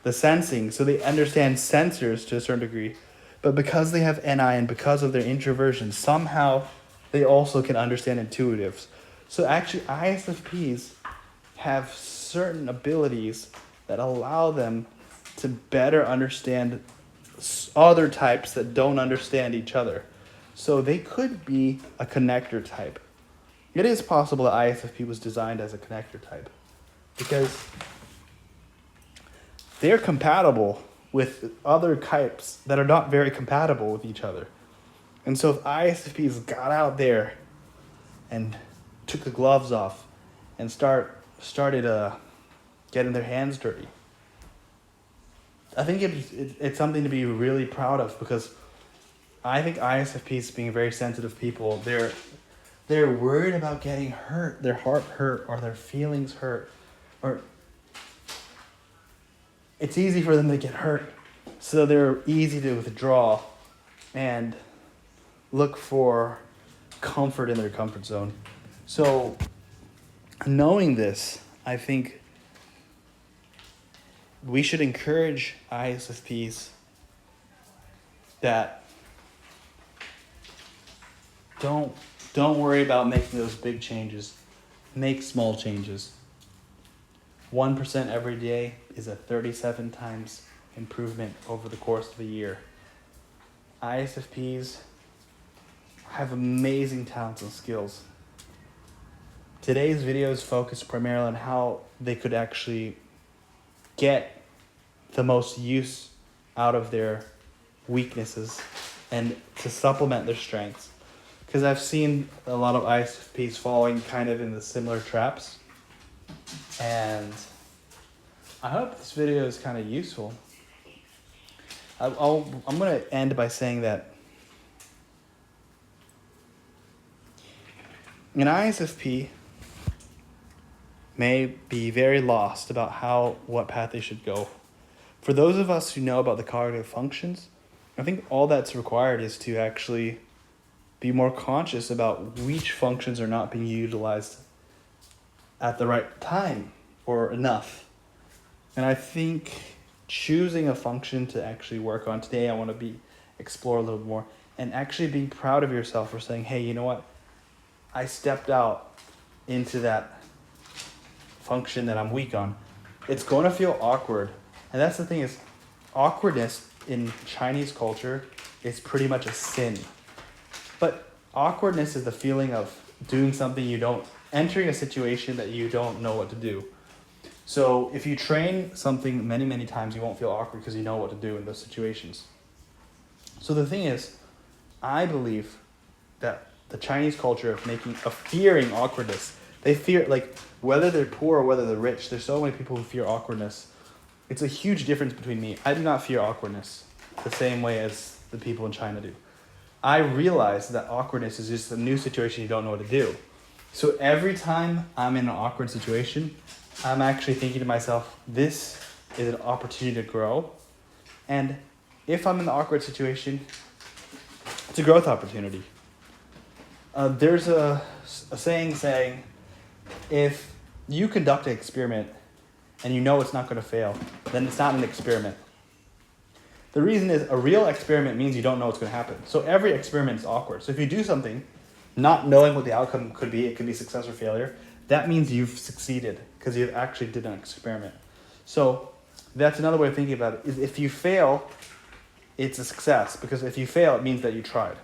the sensing, so they understand sensors to a certain degree. But because they have NI and because of their introversion, somehow they also can understand intuitives. So actually, ISFPs have certain abilities that allow them to better understand other types that don't understand each other. So they could be a connector type. It is possible that ISFP was designed as a connector type because they're compatible with other types that are not very compatible with each other. And so if ISFPs got out there and took the gloves off and started getting their hands dirty, I think it's something to be really proud of, because I think ISFPs, being very sensitive people, they're worried about getting hurt, their heart hurt, or their feelings hurt, or it's easy for them to get hurt, so they're easy to withdraw and look for comfort in their comfort zone. So knowing this, I think we should encourage ISFPs that don't worry about making those big changes. Make small changes. 1% every day is a 37 times improvement over the course of a year. ISFPs have amazing talents and skills. Today's video is focused primarily on how they could actually get the most use out of their weaknesses and to supplement their strengths. Because I've seen a lot of ISFPs falling kind of in the similar traps. And I hope this video is kind of useful. I'm going to end by saying that an ISFP may be very lost about what path they should go. For those of us who know about the cognitive functions, I think all that's required is to actually be more conscious about which functions are not being utilized at the right time or enough. And I think choosing a function to actually work on today, I want to explore a little more, and actually being proud of yourself for saying, hey, you know what? I stepped out into that function that I'm weak on. It's going to feel awkward. And that's the thing, is awkwardness in Chinese culture is pretty much a sin. But awkwardness is the feeling of doing something entering a situation that you don't know what to do. So if you train something many, many times, you won't feel awkward because you know what to do in those situations. So the thing is, I believe that the Chinese culture of fearing awkwardness, they fear, like, whether they're poor or whether they're rich, there's so many people who fear awkwardness. It's a huge difference between me. I do not fear awkwardness the same way as the people in China do. I realize that awkwardness is just a new situation you don't know what to do. So every time I'm in an awkward situation, I'm actually thinking to myself, this is an opportunity to grow. And if I'm in the awkward situation, it's a growth opportunity. There's a saying, if you conduct an experiment and you know it's not going to fail, then it's not an experiment. The reason is, a real experiment means you don't know what's going to happen. So every experiment is awkward. So if you do something, not knowing what the outcome could be, it could be success or failure, that means you've succeeded because you actually did an experiment. So that's another way of thinking about it, is if you fail, it's a success, because if you fail, it means that you tried.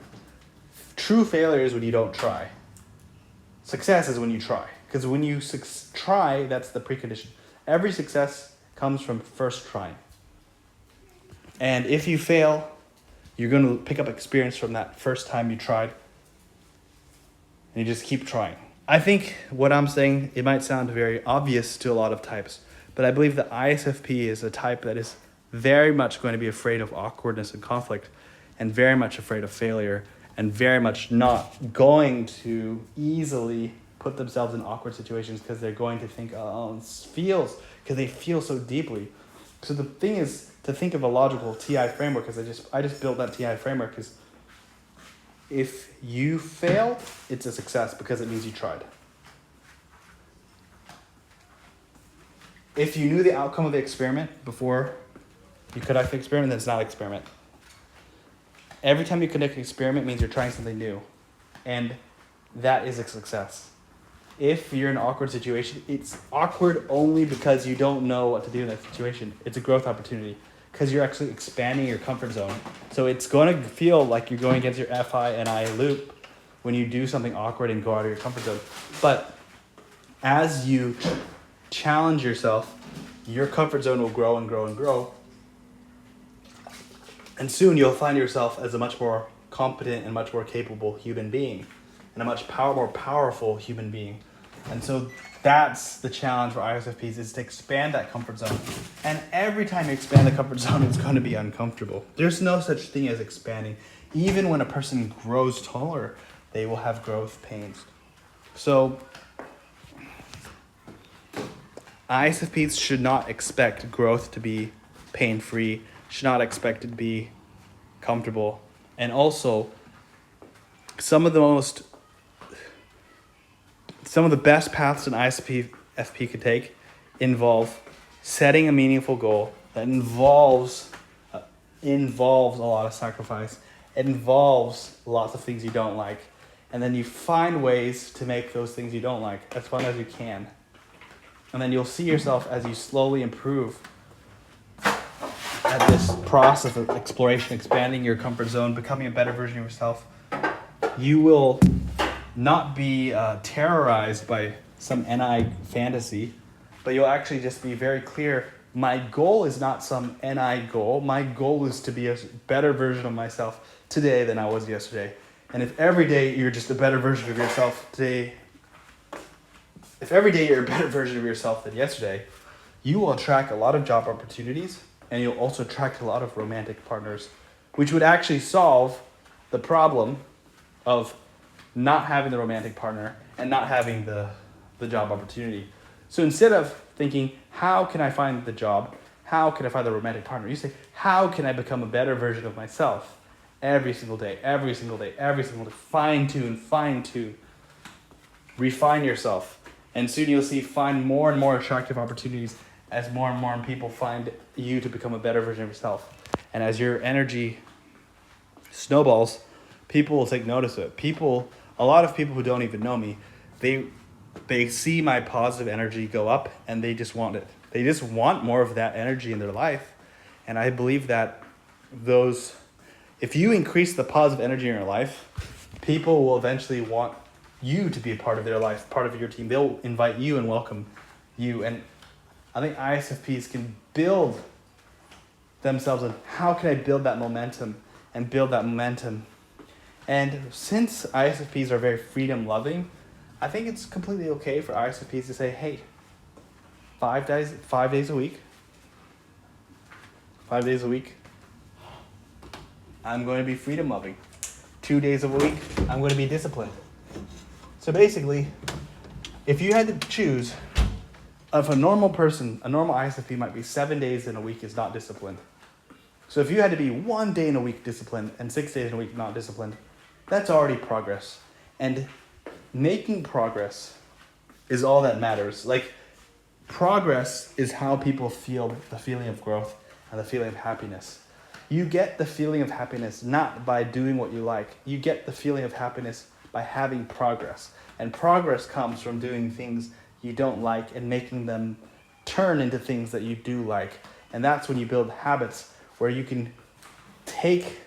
True failure is when you don't try. Success is when you try, because when you try, that's the precondition. Every success comes from first trying. And if you fail, you're going to pick up experience from that first time you tried. And you just keep trying. I think what I'm saying, it might sound very obvious to a lot of types, but I believe the ISFP is a type that is very much going to be afraid of awkwardness and conflict, and very much afraid of failure, and very much not going to easily put themselves in awkward situations because they're going to think, oh, this feels, because they feel so deeply. So the thing is to think of a logical TI framework, because I just built that TI framework, is if you failed, it's a success because it means you tried. If you knew the outcome of the experiment before you conduct the experiment, then it's not an experiment. Every time you conduct an experiment means you're trying something new. And that is a success. If you're in an awkward situation, it's awkward only because you don't know what to do in that situation. It's a growth opportunity because you're actually expanding your comfort zone. So it's going to feel like you're going against your FI and I loop when you do something awkward and go out of your comfort zone. But as you challenge yourself, your comfort zone will grow and grow and grow. And soon you'll find yourself as a much more competent and much more capable human being, and a much more powerful human being. And so that's the challenge for ISFPs, is to expand that comfort zone. And every time you expand the comfort zone, it's going to be uncomfortable. There's no such thing as expanding. Even when a person grows taller, they will have growth pains. So ISFPs should not expect growth to be pain-free, should not expect it to be comfortable. And also, some of the best paths an ISFP can take involve setting a meaningful goal that involves a lot of sacrifice. It involves lots of things you don't like. And then you find ways to make those things you don't like as fun as you can. And then you'll see yourself as you slowly improve at this process of exploration, expanding your comfort zone, becoming a better version of yourself. You will not be terrorized by some NI fantasy, but you'll actually just be very clear. My goal is not some NI goal. My goal is to be a better version of myself today than I was yesterday. And if every day you're just a better version of yourself today, if every day you're a better version of yourself than yesterday, you will attract a lot of job opportunities, and you'll also attract a lot of romantic partners, which would actually solve the problem of not having the romantic partner and not having the job opportunity. So instead of thinking, how can I find the job? How can I find the romantic partner? You say, how can I become a better version of myself? Every single day, every single day, every single day. Fine tune. Refine yourself. And soon you'll find more and more attractive opportunities as more and more people find you to become a better version of yourself. And as your energy snowballs, people will take notice of it. A lot of people who don't even know me, they see my positive energy go up and they just want it. They just want more of that energy in their life. And I believe that if you increase the positive energy in your life, people will eventually want you to be a part of their life, part of your team. They'll invite you and welcome you. And I think ISFPs can build themselves on how can I build that momentum and build that momentum. And since ISFPs are very freedom loving, I think it's completely okay for ISFPs to say, hey, 5 days a week, I'm going to be freedom loving. 2 days a week, I'm going to be disciplined. So basically, if you had to choose, if a normal person, a normal ISFP might be 7 days in a week is not disciplined. So if you had to be 1 day in a week disciplined and 6 days in a week not disciplined, that's already progress. And making progress is all that matters. Like, progress is how people feel the feeling of growth and the feeling of happiness. You get the feeling of happiness not by doing what you like. You get the feeling of happiness by having progress. And progress comes from doing things you don't like and making them turn into things that you do like. And that's when you build habits where you can take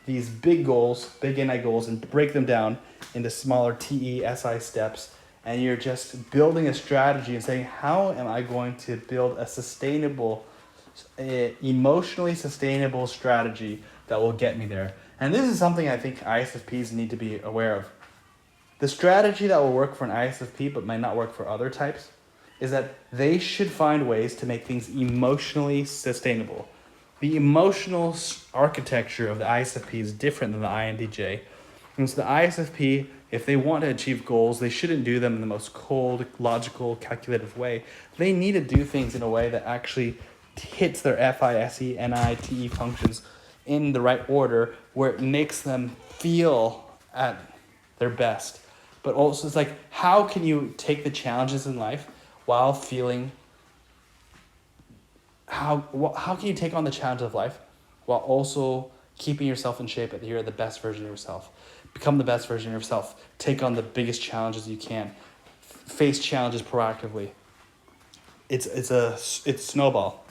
these big goals, big NI goals, and break them down into smaller TE, SI steps and you're just building a strategy and saying, how am I going to build a sustainable, emotionally sustainable strategy that will get me there? And this is something I think ISFPs need to be aware of. The strategy that will work for an ISFP but might not work for other types is that they should find ways to make things emotionally sustainable. The emotional architecture of the ISFP is different than the INTJ. And so the ISFP, if they want to achieve goals, they shouldn't do them in the most cold, logical, calculative way. They need to do things in a way that actually hits their FISE, NITE functions in the right order, where it makes them feel at their best. But also it's like, how can you take the challenges in life while feeling, how can you take on the challenge of life while also keeping yourself in shape that you're the best version of yourself? Become the best version of yourself. Take on the biggest challenges you can. Face challenges proactively. It's snowball.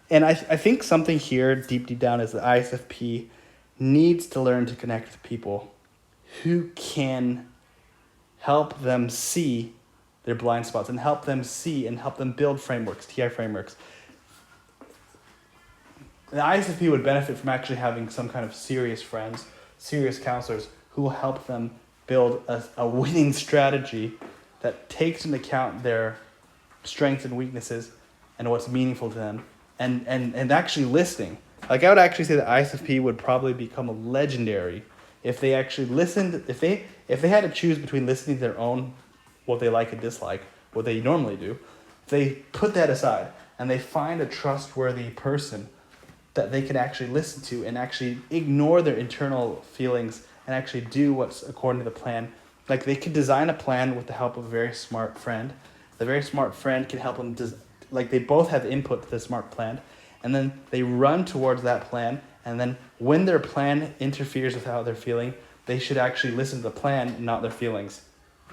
And I think something here deep down is the ISFP needs to learn to connect with people who can help them see their blind spots and help them see and help them build frameworks, TI frameworks. The ISFP would benefit from actually having some kind of serious friends, serious counselors who will help them build a winning strategy that takes into account their strengths and weaknesses and what's meaningful to them, and actually listening. Like, I would actually say that ISFP would probably become a legendary if they actually listened, if they had to choose between listening to their own, what they like and dislike, what they normally do, they put that aside and they find a trustworthy person that they can actually listen to and actually ignore their internal feelings and actually do what's according to the plan. Like, they could design a plan with the help of a very smart friend. The very smart friend can help them, like, they both have input to the smart plan, and then they run towards that plan, and then when their plan interferes with how they're feeling, they should actually listen to the plan, not their feelings.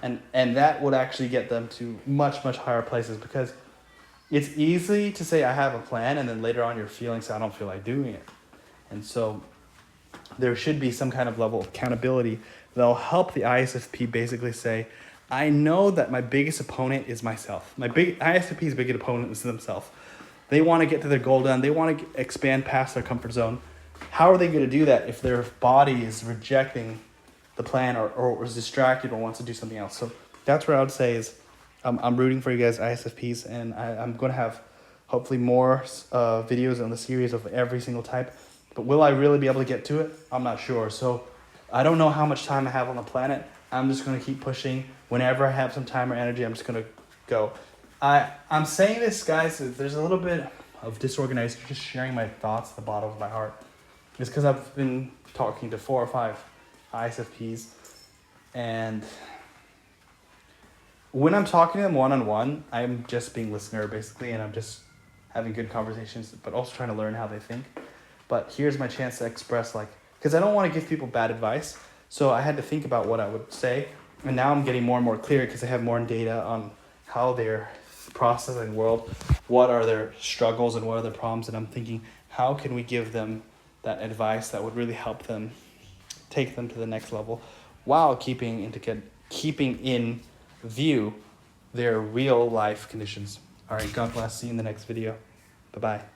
And that would actually get them to much, much higher places, because it's easy to say I have a plan and then later on your feelings say I don't feel like doing it. And so there should be some kind of level of accountability that'll help the ISFP basically say, I know that my biggest opponent is myself. ISFP's biggest opponent is themselves. They want to get to their goal done. They want to expand past their comfort zone. How are they going to do that if their body is rejecting the plan or is distracted or wants to do something else? So that's what I would say is I'm rooting for you guys, ISFPs, and I'm going to have hopefully more videos on the series of every single type. But will I really be able to get to it? I'm not sure. So I don't know how much time I have on the planet. I'm just going to keep pushing. Whenever I have some time or energy, I'm just going to go. I'm saying this, guys, there's a little bit of disorganized, just sharing my thoughts at the bottom of my heart. It's because I've been talking to 4 or 5 ISFPs, and when I'm talking to them one-on-one, I'm just being listener, basically, and I'm just having good conversations, but also trying to learn how they think. But here's my chance to express, like, because I don't want to give people bad advice, so I had to think about what I would say, and now I'm getting more and more clear because I have more data on how they're processing the world, what are their struggles and what are their problems, and I'm thinking, how can we give them that advice that would really help them take them to the next level while keeping in view their real life conditions. All right, God bless. See you in the next video. Bye-bye.